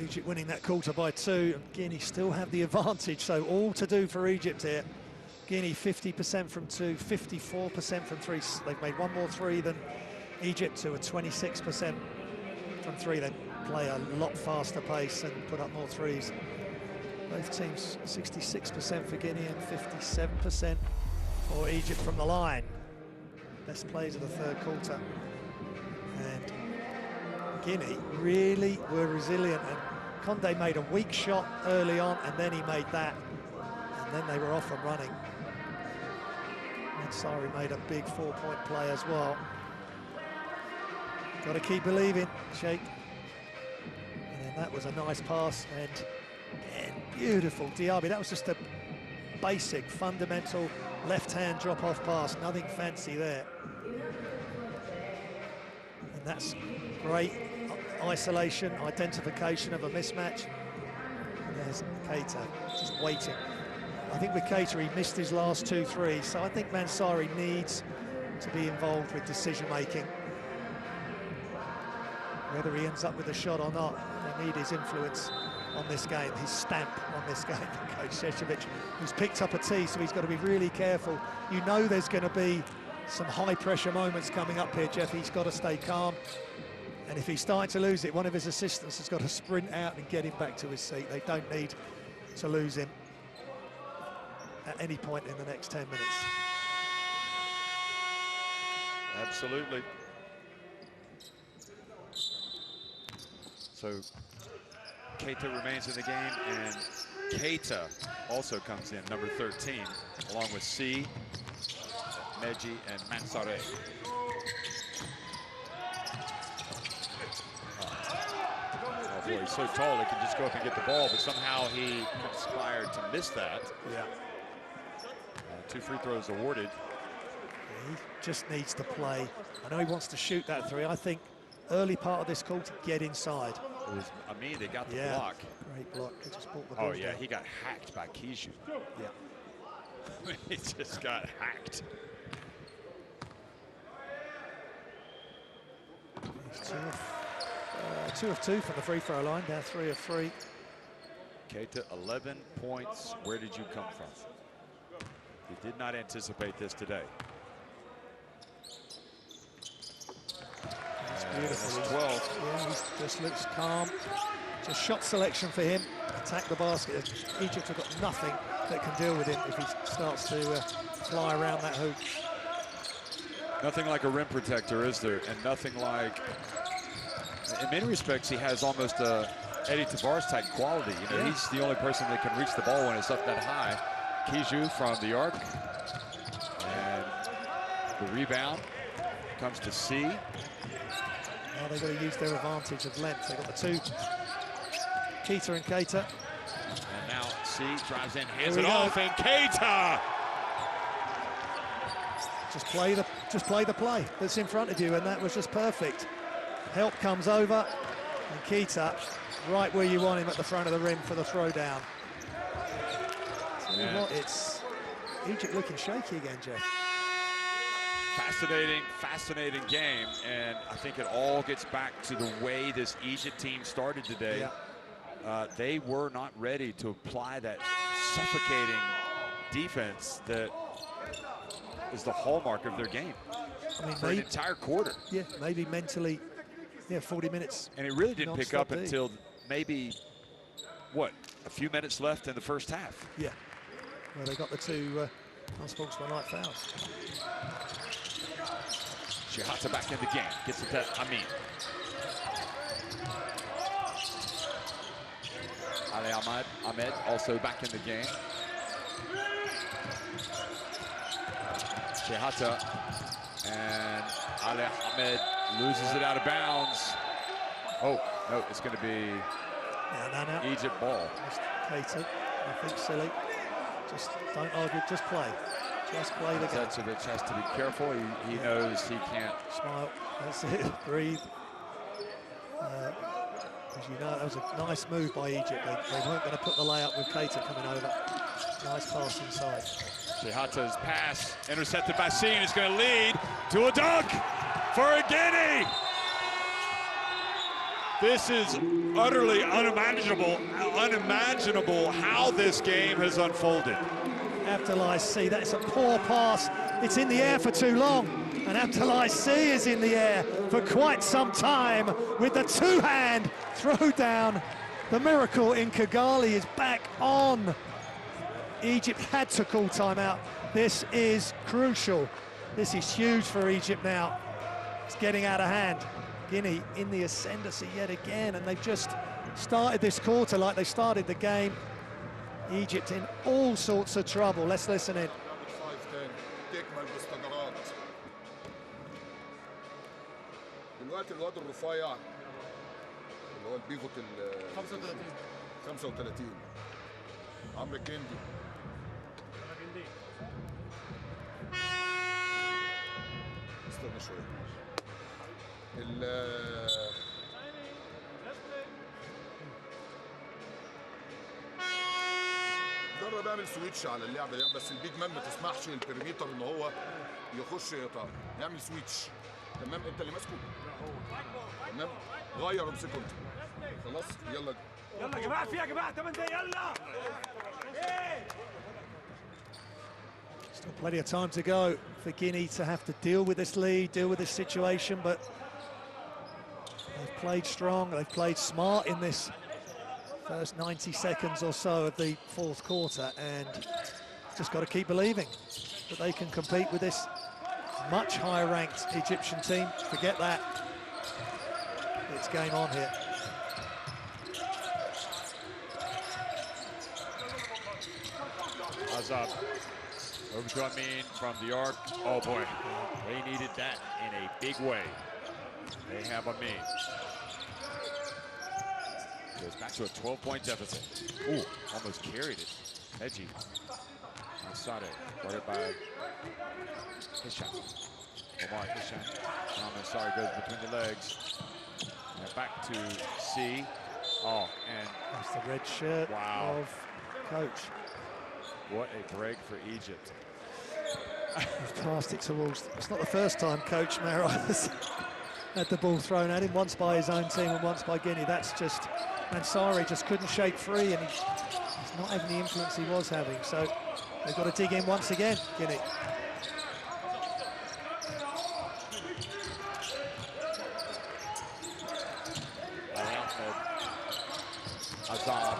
Egypt winning that quarter by 2, and Guinea still have the advantage. So all to do for Egypt here. Guinea 50% from 2, 54% from 3. They've made 1 more 3 than Egypt, to a 26% from 3. They play a lot faster pace and put up more 3s. Both teams 66% for Guinea and 57% for Egypt from the line. Best plays of the third quarter. And Guinea really were resilient, and Condé made a weak shot early on, and then he made that, and then they were off and running. Mansari made a big 4-point play as well. Got to keep believing, Sheikh. And then that was a nice pass, and beautiful Diaby. That was just a basic, fundamental left-hand drop-off pass, nothing fancy there. And that's great isolation, identification of a mismatch. And there's Keita just waiting. I think with Keita, he missed his last 2 threes, so I think Mansari needs to be involved with decision-making. Whether he ends up with a shot or not, they need his influence on this game, his stamp on this game. Coach Šešelj, who's picked up a tee, so he's got to be really careful. You know there's going to be some high-pressure moments coming up here, Jeff. He's got to stay calm. And if he's starting to lose it, one of his assistants has got to sprint out and get him back to his seat. They don't need to lose him at any point in the next 10 minutes. Absolutely. So Keita remains in the game, and Keita also comes in, number 13, along with C, Meji, and Mansari. Oh, before. He's so tall, he can just go up and get the ball, but somehow he conspired to miss that. Yeah. 2 free throws awarded. He just needs to play. I know he wants to shoot that 3. I think early part of this quarter, get inside. It was Amin, they got the block. Great block. They just brought the ball down. He got hacked by Kijou. Yeah. He just got hacked. He's 2 of 2 from the free throw line, down 3 of 3. Keita, 11 points. Where did you come from? He did not anticipate this today. That's beautiful. 12. Yeah, he just looks calm. Just shot selection for him. Attack the basket. Egypt have got nothing that can deal with him if he starts to fly around that hoop. Nothing like a rim protector, is there? And nothing like, in many respects, he has almost a Eddie Tavares type quality. You know, he's the only person that can reach the ball when it's up that high. Kijou from the arc. And the rebound comes to C. Now they've got to use their advantage of length. They've got the 2, Keita and Keita. And now C drives in, hands it off, and Keita! Just play the play that's in front of you, and that was just perfect. Help comes over, and Keita right where you want him at the front of the rim for the throwdown. What, it's Egypt looking shaky again, Jeff. Fascinating game, and I think it all gets back to the way this Egypt team started today. Yeah. They were not ready to apply that suffocating defense that is the hallmark of their game. I mean, for an entire quarter. Yeah, maybe mentally, 40 minutes. And it really didn't pick up D. until maybe, what, a few minutes left in the first half. Yeah, well, they got the 2 unsportsmanlike fouls. Shihata back in the game, gets it to Amin. Ali Ahmed also back in the game. Shihata, and Ali Ahmed loses it out of bounds. Oh, no, it's going to be Egypt ball. Keita, nothing silly. Just don't argue, just play. Just play the game. Zečević has to be careful. He knows he can't. Smile, that's it, breathe. As you know, that was a nice move by Egypt. They weren't going to put the layup with Keita coming over. Nice pass inside. Shihata's pass intercepted by Seen is going to lead to a dunk for Guinea. This is utterly unimaginable how this game has unfolded. Abdoulaye C, that's a poor pass. It's in the air for too long. And Abdoulaye C is in the air for quite some time with the 2-hand throw down. The miracle in Kigali is back on. Egypt had to call timeout. This is crucial. This is huge for Egypt now. It's getting out of hand. Guinea in the ascendancy yet again, and they've just started this quarter like they started the game. Egypt in all sorts of trouble. Let's listen in. دلوقتي الواد الرفيع اللي هو البيفوت ال 35 عمرو الجندي استنى شويه جرب اعمل سويتش على اللعبه دي، بس البيج مان ما تسمحش للبريميتر ان هو يخش يقطع. نعمل سويتش. تمام، انت اللي ماسكه. تمام، غير امسكه انت. خلاص، يلا يا جماعه، في يا جماعه 8 دقايق، يلا. Still plenty of time to go for Guinea to have to deal with this lead, deal with this situation, but they've played strong, they've played smart in this first 90 seconds or so of the fourth quarter, and just got to keep believing that they can compete with this much higher ranked Egyptian team. Forget that. It's game on here. Azab over to Amin from the arc. Oh boy, they needed that in a big way. They have Amin. Goes back to a 12-point deficit. Ooh, almost carried it. Edgy. Mansare, guarded by Hisham. Omar Hisham. Now Mansare goes between the legs. And back to C. Oh, and that's the red shirt of Coach. What a break for Egypt. He's passed it towards. It's not the first time Coach Mara has had the ball thrown at him, once by his own team and once by Guinea. That's just, Mansare just couldn't shake free, and he's not having the influence he was having. So they've got to dig in once again, Guinea. Azab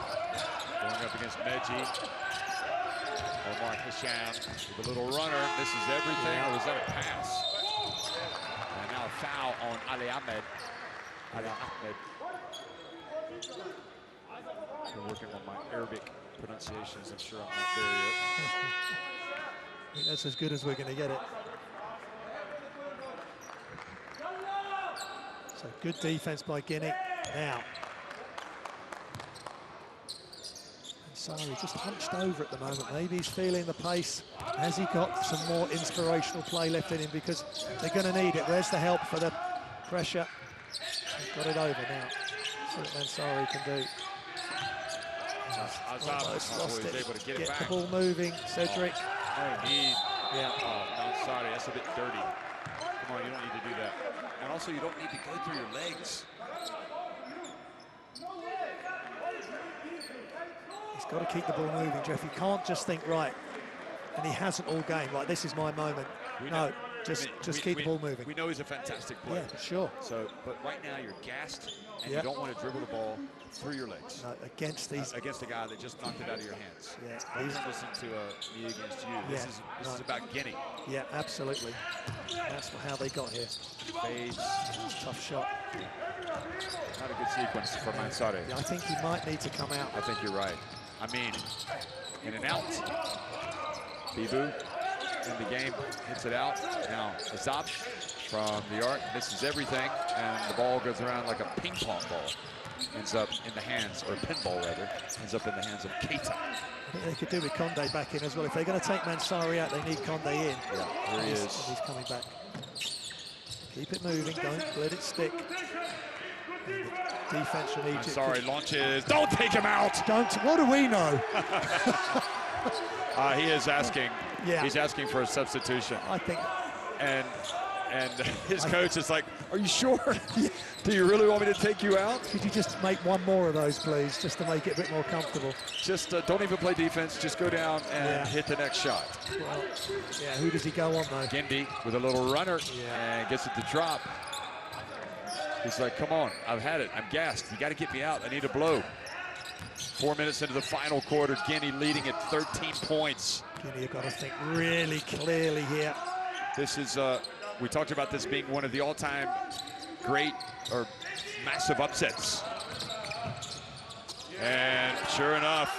going up against Meji. Omar Hisham with a little runner, misses everything. Or was that a pass? And now a foul on Ali Ahmed. Ali Ahmed. I'm working on my Arabic pronunciations. I'm sure I'm not there yet. I think that's as good as we're going to get it. So good defense by Guinea. Now, Ansari just hunched over at the moment. Maybe he's feeling the pace. Has he got some more inspirational play left in him? Because they're going to need it. Where's the help for the pressure? He's got it over now. See what Ansari can do. Almost lost it. Able to get the ball moving. Cedric. No need. Yeah. Oh, Ansari, that's a bit dirty. Come on, you don't need to do that. And also, you don't need to go through your legs. He's got to keep the ball moving, Jeff. He can't just think, right, and he hasn't all game, like, this is my moment. No, just keep the ball moving. We know he's a fantastic player. Yeah, sure. So, but right now you're gassed, and you don't want to dribble the ball through your legs. No, against these. Against a guy that just knocked it out of your hands. Yeah. Please listen to me against you. This is about Guinea. Yeah, absolutely. That's how they got here. Fades. Tough shot. Not a good sequence for Mansare. Yeah, I think he might need to come out. I think you're right. I mean, in and out. Bibu in the game, hits it out. Now, Azab from the arc misses everything, and the ball goes around like a ping pong ball. Ends up in the hands, or pinball rather, ends up in the hands of Keita. I think they could do with Condé back in as well. If they're going to take Mansare out, they need Condé in. Yeah, here he is. He's coming back. Keep it moving, don't let it stick. Defense from Egypt. Sorry, launches. Don't take him out. What do we know? He is asking. Yeah. He's asking for a substitution. I think. And his coach is like, "Are you sure? Do you really want me to take you out? Could you just make one more of those, please, just to make it a bit more comfortable? Just don't even play defense. Just go down and hit the next shot." Well, yeah. Who does he go on though? Gindy with a little runner and gets it to drop. He's like, "Come on, I've had it. I'm gassed. You got to get me out. I need a blow." 4 minutes into the final quarter, Guinea leading at 13 points. Guinea have got to think really clearly here. This is, we talked about this being one of the all-time great or massive upsets. And sure enough,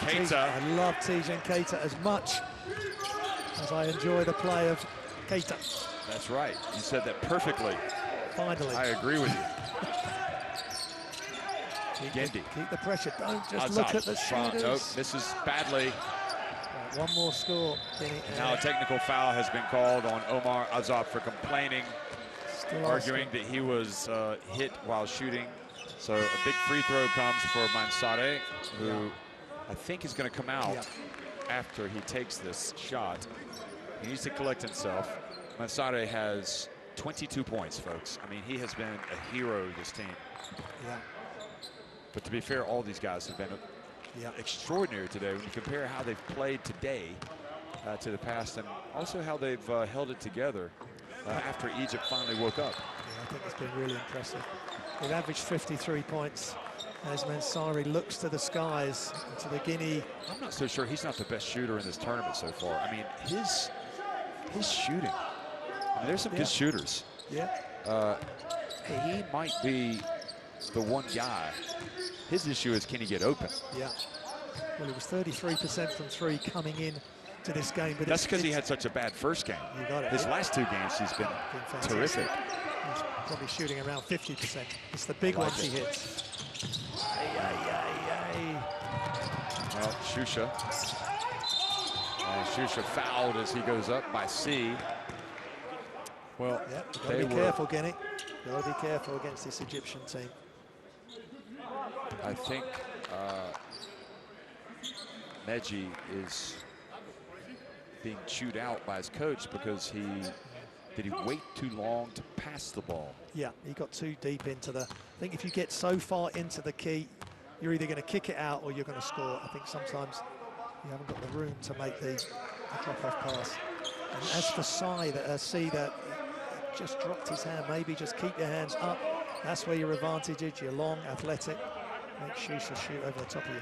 Keita. I love Tijan Keita as much as I enjoy the play of Keita. That's right. You said that perfectly. Finally. I agree with you. Keep the pressure. Don't just look at the shooters. Nope, misses badly. Right, one more score. Now a technical foul has been called on Omar Azab for complaining, arguing that he was hit while shooting. So a big free throw comes for Mansare, who I think is going to come out after he takes this shot. He needs to collect himself. Mansare has 22 points, folks. I mean, he has been a hero of this team. Yeah. But to be fair, all these guys have been extraordinary today when you compare how they've played today to the past, and also how they've held it together after Egypt finally woke up. Yeah, I think it's been really impressive. They've averaged 53 points as Mansare looks to the skies, to the Guinea. I'm not so sure he's not the best shooter in this tournament so far. I mean, his shooting. I mean, there's some good shooters. Yeah. He might be the one guy. His issue is, can he get open? Yeah. Well, it was 33% from three coming in to this game. But that's because he had such a bad first game. You got it. His last two games, he's been terrific. He's probably shooting around 50%. It's the big ones he hits. Well, Shusha. And Shusha fouled as he goes up by C. Well, yep, you've got to be careful, Guinea. You've got to be careful against this Egyptian team. I think Meji is being chewed out by his coach because did he wait too long to pass the ball? Yeah, he got too deep into the... I think if you get so far into the key, you're either going to kick it out or you're going to score. I think sometimes you haven't got the room to make the drop-off pass. And as for C, that just dropped his hand, maybe just keep your hands up. That's where your advantage is. You're long, athletic. Make Shusha shoot over the top of you.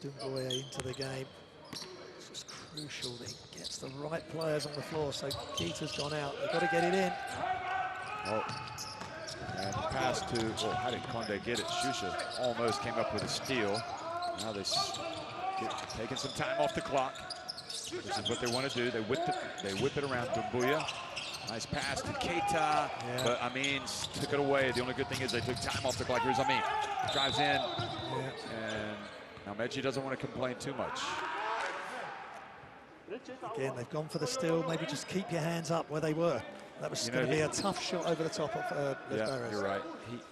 Dumbuya into the game. It's just crucial that he gets the right players on the floor. So Keita's gone out. They've got to get it in. Oh. And the pass to, well, how did Conde get it? Shusha almost came up with a steal. Now they're taking some time off the clock. This is what they want to do. They whip it around Dumbuya. Nice pass to Keita, yeah. But Amin took it away. The only good thing is they took time off the clock. Here's Amin. Drives in, and now Meji doesn't want to complain too much. Again, they've gone for the steal. Maybe just keep your hands up where they were. That was going to be a tough shot over the top of yeah, you're right.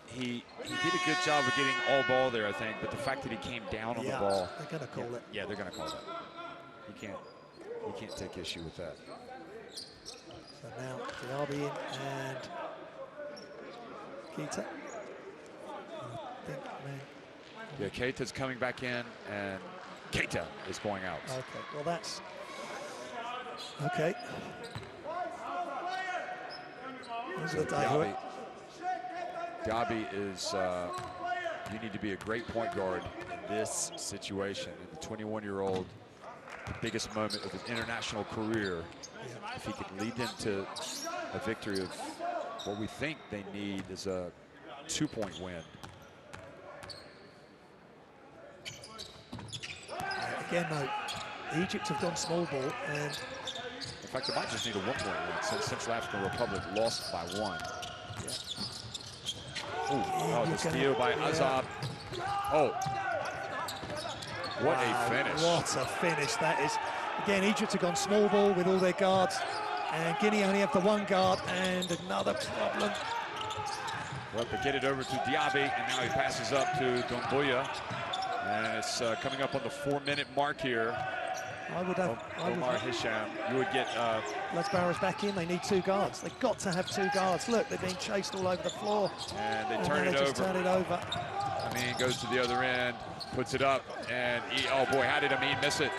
He did a good job of getting all ball there, I think, but the fact that he came down on the ball. They're going to call it. Yeah, they're going to call that. He can't take issue with that. So now Diaby in and Keita. Yeah, Keita's coming back in and Keita is going out. Okay, well that's okay. So Diaby is, you need to be a great point guard in this situation. And the 21-year-old, the biggest moment of his international career, if he could lead them to a victory of what we think they need is a 2-point win. Again, though, Egypt have gone small ball, and in fact, they might just need a 1-point win since Central African Republic lost by 1. Oh, the steal by Azab. Oh, what a finish. What a finish that is. Again, Egypt have gone small ball with all their guards, and Guinea only have the one guard, and another problem. Well, they get it over to Diaby, and now he passes up to Dumbuya. And it's coming up on the 4-minute mark here. I would have Omar Hisham. You would get Lasbara's back in. They need 2 guards. They've got to have 2 guards. Look, they're being chased all over the floor. And they turn it over. Turn it over. Amin goes to the other end, puts it up, and oh boy, how did Amin miss it?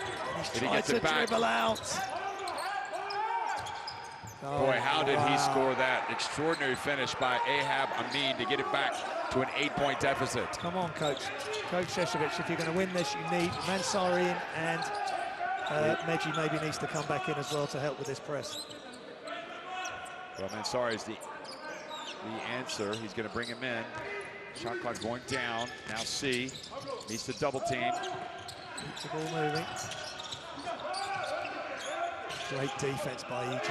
Did he get it back? Dribble out. Boy, how did he score that? Extraordinary finish by Ahab Amin to get it back to an 8-point deficit. Come on, Coach Sheshevich, if you're going to win this, you need Mansari in, and Meji maybe needs to come back in as well to help with this press. Well, Mansari is the answer. He's going to bring him in. Shot clock going down. Now C needs to double team. Keeps the ball moving. Great defense by Egypt.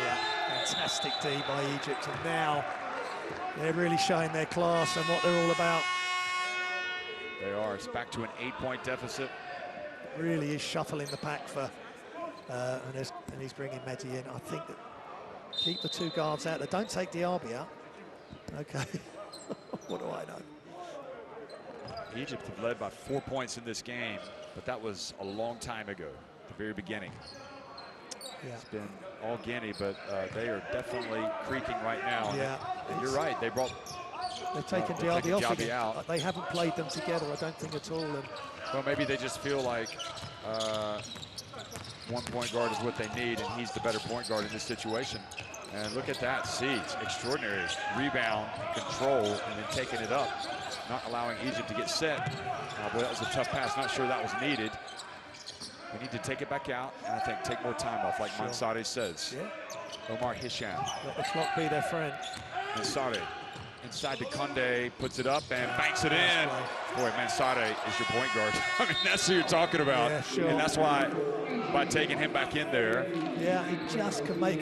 Yeah, fantastic D by Egypt. And now they're really showing their class and what they're all about. They are. It's back to an 8-point deficit. It really is shuffling the pack for, and he's bringing Mehdi in. I think that keep the 2 guards out there. Don't take Diaby out. Okay. What do I know? Egypt have led by 4 points in this game, but that was a long time ago, at the very beginning. Yeah. It's been all Guinea, but they are definitely creaking right now. Yeah. And you're right, they've taken Diaby off again. Out. They haven't played them together, I don't think at all. And well, maybe they just feel like 1 point guard is what they need, and he's the better point guard in this situation. And look at that, Seeds, extraordinary rebound, control, and then taking it up, not allowing Egypt to get set. But that was a tough pass, not sure that was needed. We need to take it back out, and I think take more time off, like Mansari says. Yeah. Omar Hisham. Let the clock be their friend. Mansari Inside to Conde, puts it up and banks it in. Boy, Mansare is your point guard. I mean, that's who you're talking about. Yeah, sure. And that's why, by taking him back in there. Yeah, he just can make,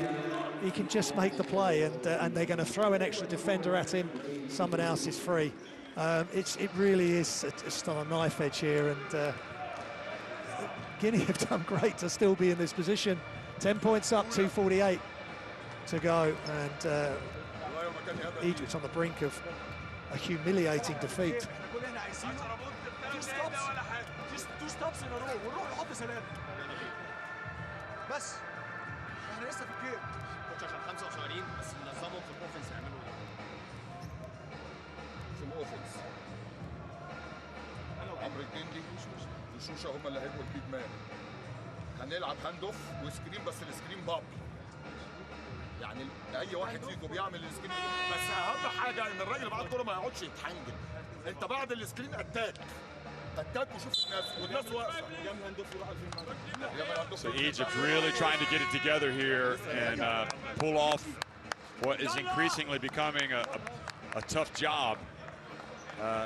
he can just make the play, and they're going to throw an extra defender at him. Someone else is free. It really is just on a knife edge here, and Guinea have done great to still be in this position. 10 points up, 2:48 to go, and Egypt's on the brink of a humiliating defeat. عمرو الجندي وشوشه هم اللي هيبقوا البيج مان. هنلعب هاند اوف وسكرين، بس السكرين بابل. يعني اي واحد فيكم بيعمل السكرين، بس اهم حاجه ان الراجل بعد الكوره ما يقعدش يتحنجل. انت بعد السكرين اتاك وشوف الناس والناس واقفه. So Egypt really trying to get it together here and pull off what is increasingly becoming a tough job.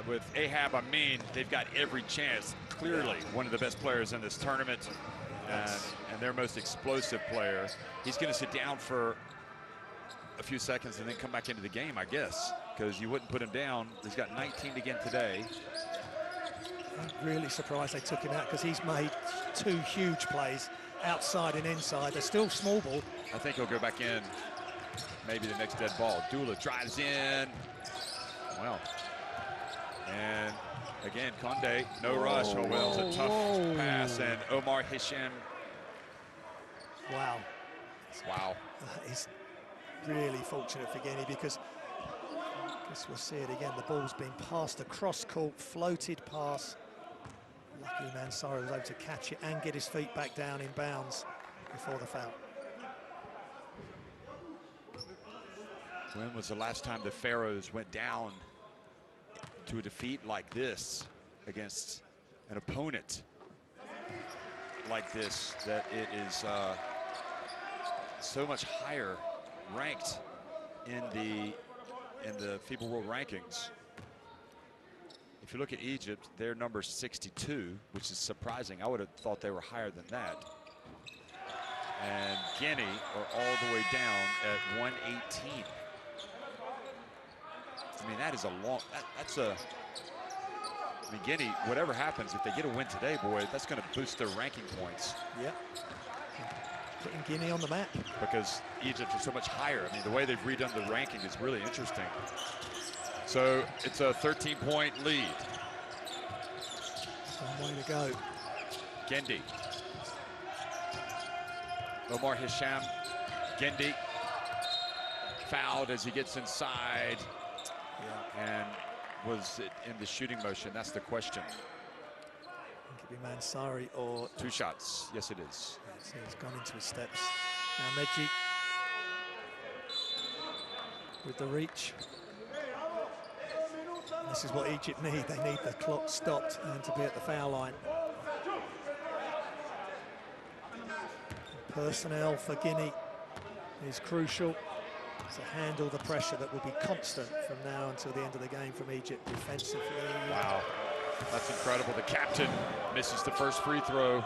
With Ahab Amin, they've got every chance. Clearly one of the best players in this tournament, and their most explosive player. He's going to sit down for a few seconds and then come back into the game, I guess, because you wouldn't put him down. He's got 19 again today. I'm really surprised they took him out, because he's made 2 huge plays outside and inside. They're still small ball. I think he'll go back in, maybe the next dead ball. Dula drives in. Well, and again, Conde, no rush. Oh, well, it's a tough pass, and Omar Hisham. Wow. Wow. That is really fortunate for Guinea, because I guess we'll see it again. The ball's been passed across court, floated pass. Luckily, Mansara was able to catch it and get his feet back down in bounds before the foul. When was the last time the Pharaohs went down to a defeat like this against an opponent like this, that it is so much higher ranked in the FIBA World Rankings? If you look at Egypt, they're number 62, which is surprising. I would have thought they were higher than that. And Guinea are all the way down at 118. I mean, that is a long, that's a, I mean, Guinea, whatever happens, if they get a win today, boy, that's going to boost their ranking points. Yeah. Putting Guinea on the map. Because Egypt is so much higher. I mean, the way they've redone the ranking is really interesting. So it's a 13-point lead. Some way to go. Gendi. Omar Hisham. Gendi. Fouled as he gets inside. And was it in the shooting motion? That's the question. It could be Mansari or... 2 shots. Yes, it is. So he's gone into his steps. Now Meji with the reach. This is what Egypt need. They need the clock stopped and to be at the foul line. Personnel for Guinea is crucial to handle the pressure that will be constant from now until the end of the game from Egypt defensively. Wow, that's incredible. The captain misses the first free throw.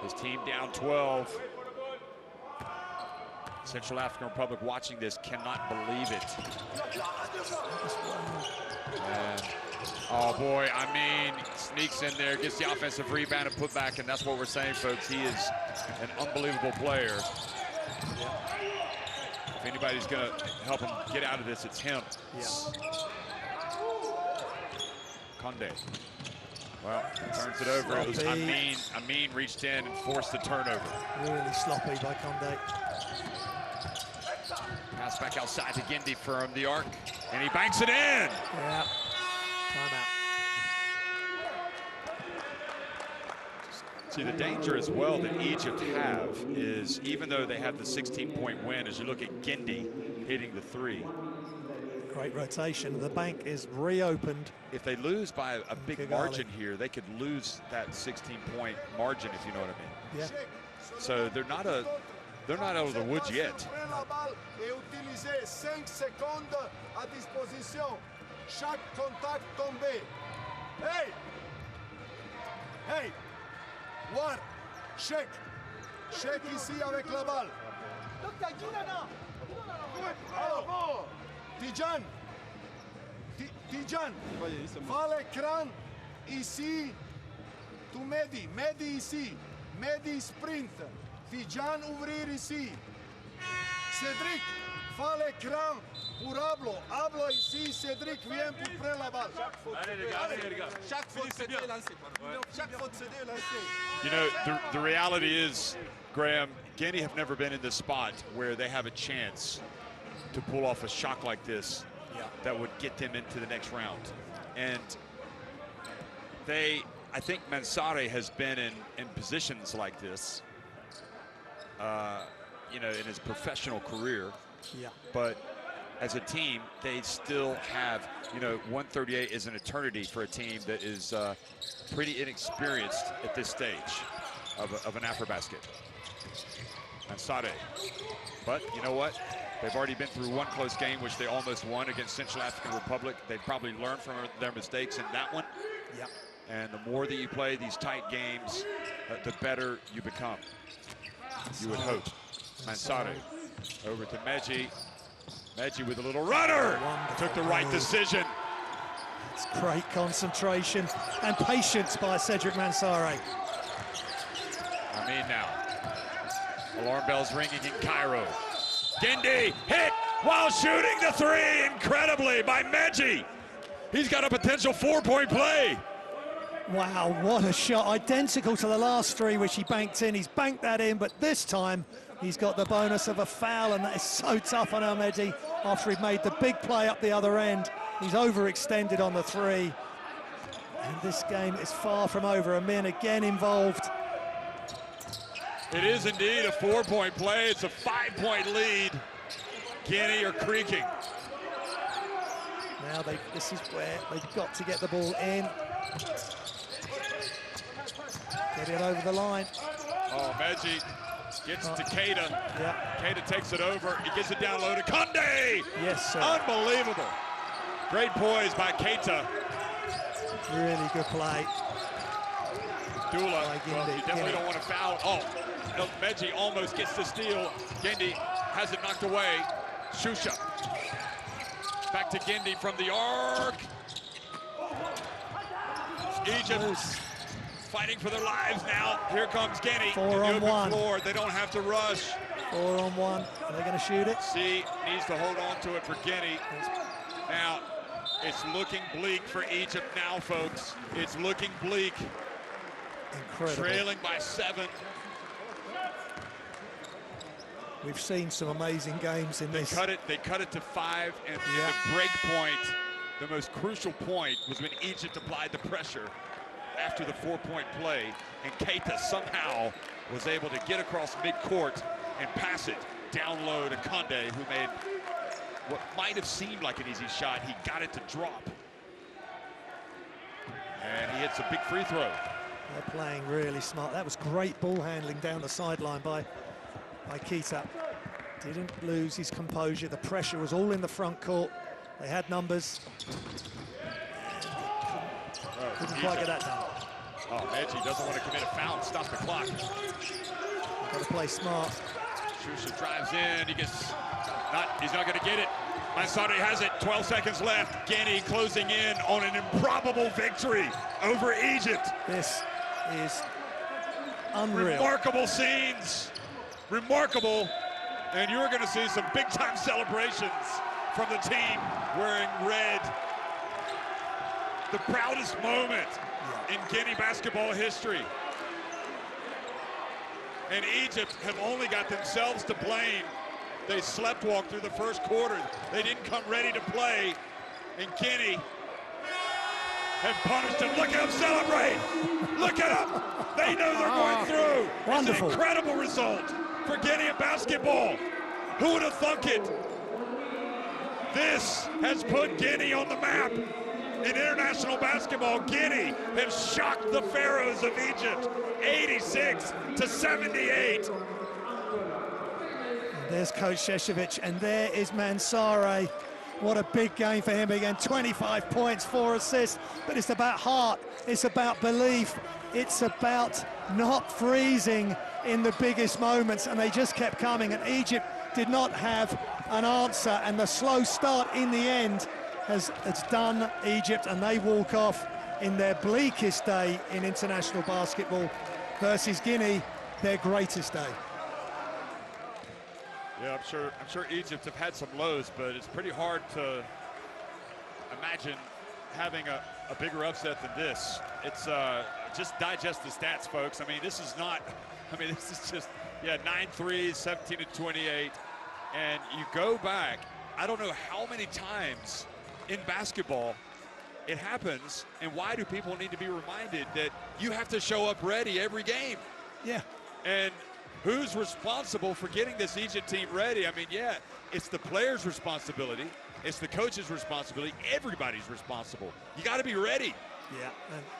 His team down 12. Central African Republic watching this cannot believe it. And, oh boy, I mean, sneaks in there, gets the offensive rebound and put back, and that's what we're saying, folks. He is an unbelievable player. If anybody's going to help him get out of this, it's him. Yeah. Conde. Well, turns it over. It was Amin reached in and forced the turnover. Really sloppy by Conde. Pass back outside to Gendi from the arc, and he banks it in. Yeah. Timeout. See, the danger as well that Egypt have is, even though they have the 16-point win, as you look at Gendi hitting the 3. Great rotation. The bank is reopened. If they lose by a big margin here, they could lose that 16-point margin, if you know what I mean. Yeah. So they're not they're not out of the woods yet. Prends la balle et utilisez 5 secondes à disposition. Chaque contact tombé. Hey! Hey! War! Check! Check ici avec la balle. Alors, Tijan! Tijan! Va l'écran ici. To Mehdi. Mehdi ici. Mehdi sprint. Tijan ouvrir ici. Cédric, va l'écran pour Hablo. Hablo ici, Cédric vient pour prendre la balle. Chaque faute, c'est lancé. Chaque faute, c'est lancé. You know, the reality is, Graham, Guinea have never been in this spot where they have a chance to pull off a shock like this that would get them into the next round. And I think Mansare has been in positions like this, you know, in his professional career. Yeah. But as a team, they still have, you know, 138 is an eternity for a team that is pretty inexperienced at this stage of an AfroBasket. Mansare. But you know what? They've already been through one close game, which they almost won against Central African Republic. They've probably learned from their mistakes in that one. Yeah. And the more that you play these tight games, the better you become. You would hope. Mansare over to Meji. Meji with a little runner. Took the right decision. It's great concentration and patience by Cedric Mansare. I mean now. Alarm bells ringing in Cairo. Guinea hit while shooting the three incredibly by Meji. He's got a potential 4-point play. Wow, what a shot. Identical to the last three, which he banked in. He's banked that in, but this time he's got the bonus of a foul, and that is so tough on Ahmedi after he'd made the big play up the other end. He's overextended on the three. And this game is far from over. Amin again involved. It is indeed a 4-point play. It's a 5-point lead. Guinea are creaking. Now this is where they've got to get the ball in. Get it over the line. Oh, Meji gets to Keita. Yeah. Keita takes it over. He gets it down low to Conde. Yes, sir. Unbelievable. Great poise by Keita. Really good play. Dula, well, you definitely don't want to foul. Oh, no, Meji almost gets the steal. Guinea has it knocked away. Shusha. Back to Guinea from the arc. Egypt fighting for their lives now. Here comes Guinea. 4 on 1. Floor. They don't have to rush. 4 on 1. Are they going to shoot it? C needs to hold on to it for Guinea. Now, it's looking bleak for Egypt now, folks. It's looking bleak. Incredible. Trailing by 7. We've seen some amazing games in this. They cut it to 5, and the break point, the most crucial point, was when Egypt applied the pressure after the 4-point play, and Keita somehow was able to get across midcourt and pass it down low to Conde, who made what might have seemed like an easy shot. He got it to drop. And he hits a big free throw. They're playing really smart. That was great ball handling down the sideline by Keita. Didn't lose his composure. The pressure was all in the front court. They had numbers. Couldn't quite get that done. Oh, Meji doesn't want to commit a foul and stop the clock. Got to play smart. Shusha drives in. He's not going to get it. Mansare has it. 12 seconds left. Guinea closing in on an improbable victory over Egypt. This is unreal. Remarkable scenes. Remarkable. And you're going to see some big-time celebrations from the team wearing red. The proudest moment in Guinea basketball history. And Egypt have only got themselves to blame. They sleptwalked through the first quarter. They didn't come ready to play. And Guinea have punished them. Look at them celebrate. Look at them. They know they're going through. Wonderful. It's an incredible result for Guinea basketball. Who would have thunk it? This has put Guinea on the map. In international basketball, Guinea has shocked the Pharaohs of Egypt, 86-78. There's Coach Sheshevich, and there is Mansare. What a big game for him again. 25 points, 4 assists. But it's about heart. It's about belief. It's about not freezing in the biggest moments. And they just kept coming. And Egypt did not have an answer. And the slow start in the end has done Egypt. And they walk off in their bleakest day in international basketball versus Guinea, their greatest day. Yeah, I'm sure Egypt have had some lows, but it's pretty hard to imagine having a bigger upset than this. It's just digest the stats, folks. I mean, this is just, yeah, 9 threes, 17 to 28. And you go back, I don't know how many times in basketball it happens, and why do people need to be reminded that you have to show up ready every game? Yeah. And who's responsible for getting this Egypt team ready? I mean, yeah, it's the players' responsibility. It's the coach's responsibility. Everybody's responsible. You got to be ready. Yeah.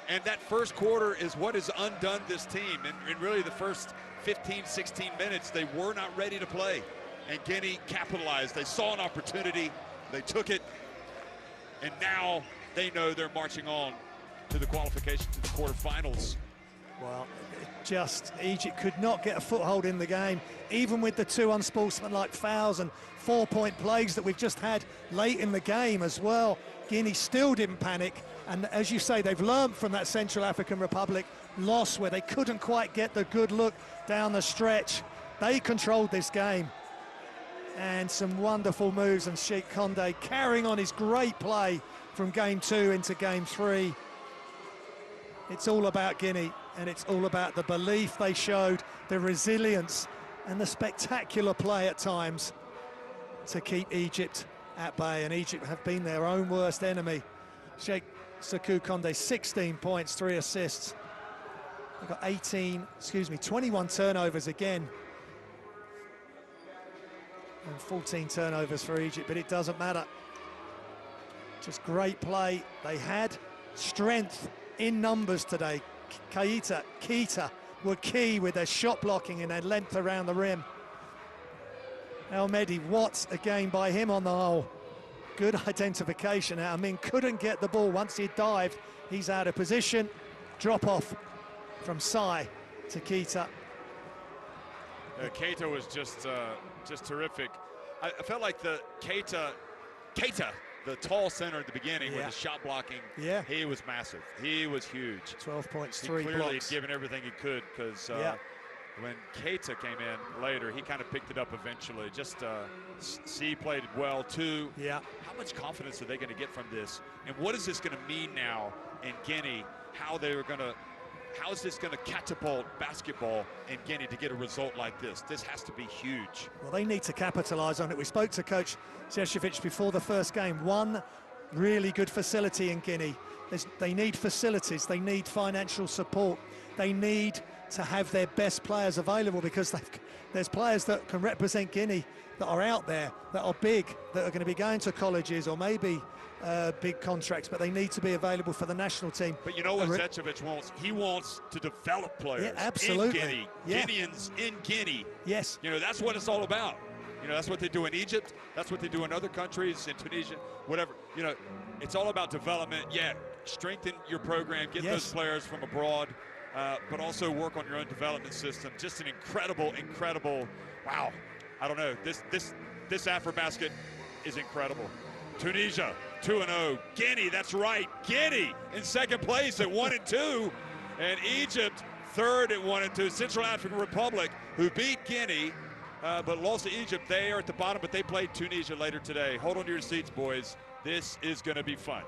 And that first quarter is what has undone this team. And really the first 15, 16 minutes, they were not ready to play. And Guinea capitalized. They saw an opportunity. They took it. And now they know they're marching on to the qualification to the quarterfinals. Well, just Egypt could not get a foothold in the game, even with the 2 unsportsmanlike fouls and 4-point plays that we've just had late in the game as well. Guinea still didn't panic, and as you say, they've learned from that Central African Republic loss where they couldn't quite get the good look down the stretch. They controlled this game, and some wonderful moves, and Sheikh Conde carrying on his great play from game 2 into game 3. It's all about Guinea, and it's all about the belief they showed, the resilience, and the spectacular play at times to keep Egypt at bay. And Egypt have been their own worst enemy. Sheikh Sekou Conde, 16 points, 3 assists. They've got 21 turnovers again. And 14 turnovers for Egypt, but it doesn't matter. Just great play. They had strength in numbers today. Keita were key with their shot blocking and their length around the rim. El Mehdi, what a game by him on the whole. Good identification. Amin couldn't get the ball once he dived. He's out of position. Drop off from Sai to Keita. Keita was just terrific. I felt like the Keita, the tall center at the beginning with the shot blocking, he was massive. He was huge. 12 points, 3 blocks. He clearly had given everything he could, because when Keita came in later, he kind of picked it up eventually. Just C played well too. Yeah. How much confidence are they going to get from this? And what is this going to mean now in Guinea? How is this going to catapult basketball in Guinea to get a result like this? This has to be huge. Well, they need to capitalize on it. We spoke to Coach Sheshevich before the first game. One really good facility in Guinea. They need facilities. They need financial support. They need to have their best players available, because there's players that can represent Guinea that are out there, that are big, that are going to be going to colleges or maybe big contracts, but they need to be available for the national team. But you know what Zečević wants? He wants to develop players absolutely. In Guinea. Yeah. Guineans in Guinea. Yes. You know, that's what it's all about. You know, that's what they do in Egypt. That's what they do in other countries, in Tunisia, whatever. You know, it's all about development. Yeah, strengthen your program, get those players from abroad, but also work on your own development system. Just an incredible, wow. I don't know, this AfroBasket is incredible. Tunisia, 2-0. Guinea, that's right, Guinea in second place at 1-2. And Egypt, third at 1-2. Central African Republic, who beat Guinea, but lost to Egypt. They are at the bottom, but they played Tunisia later today. Hold on to your seats, boys. This is going to be fun.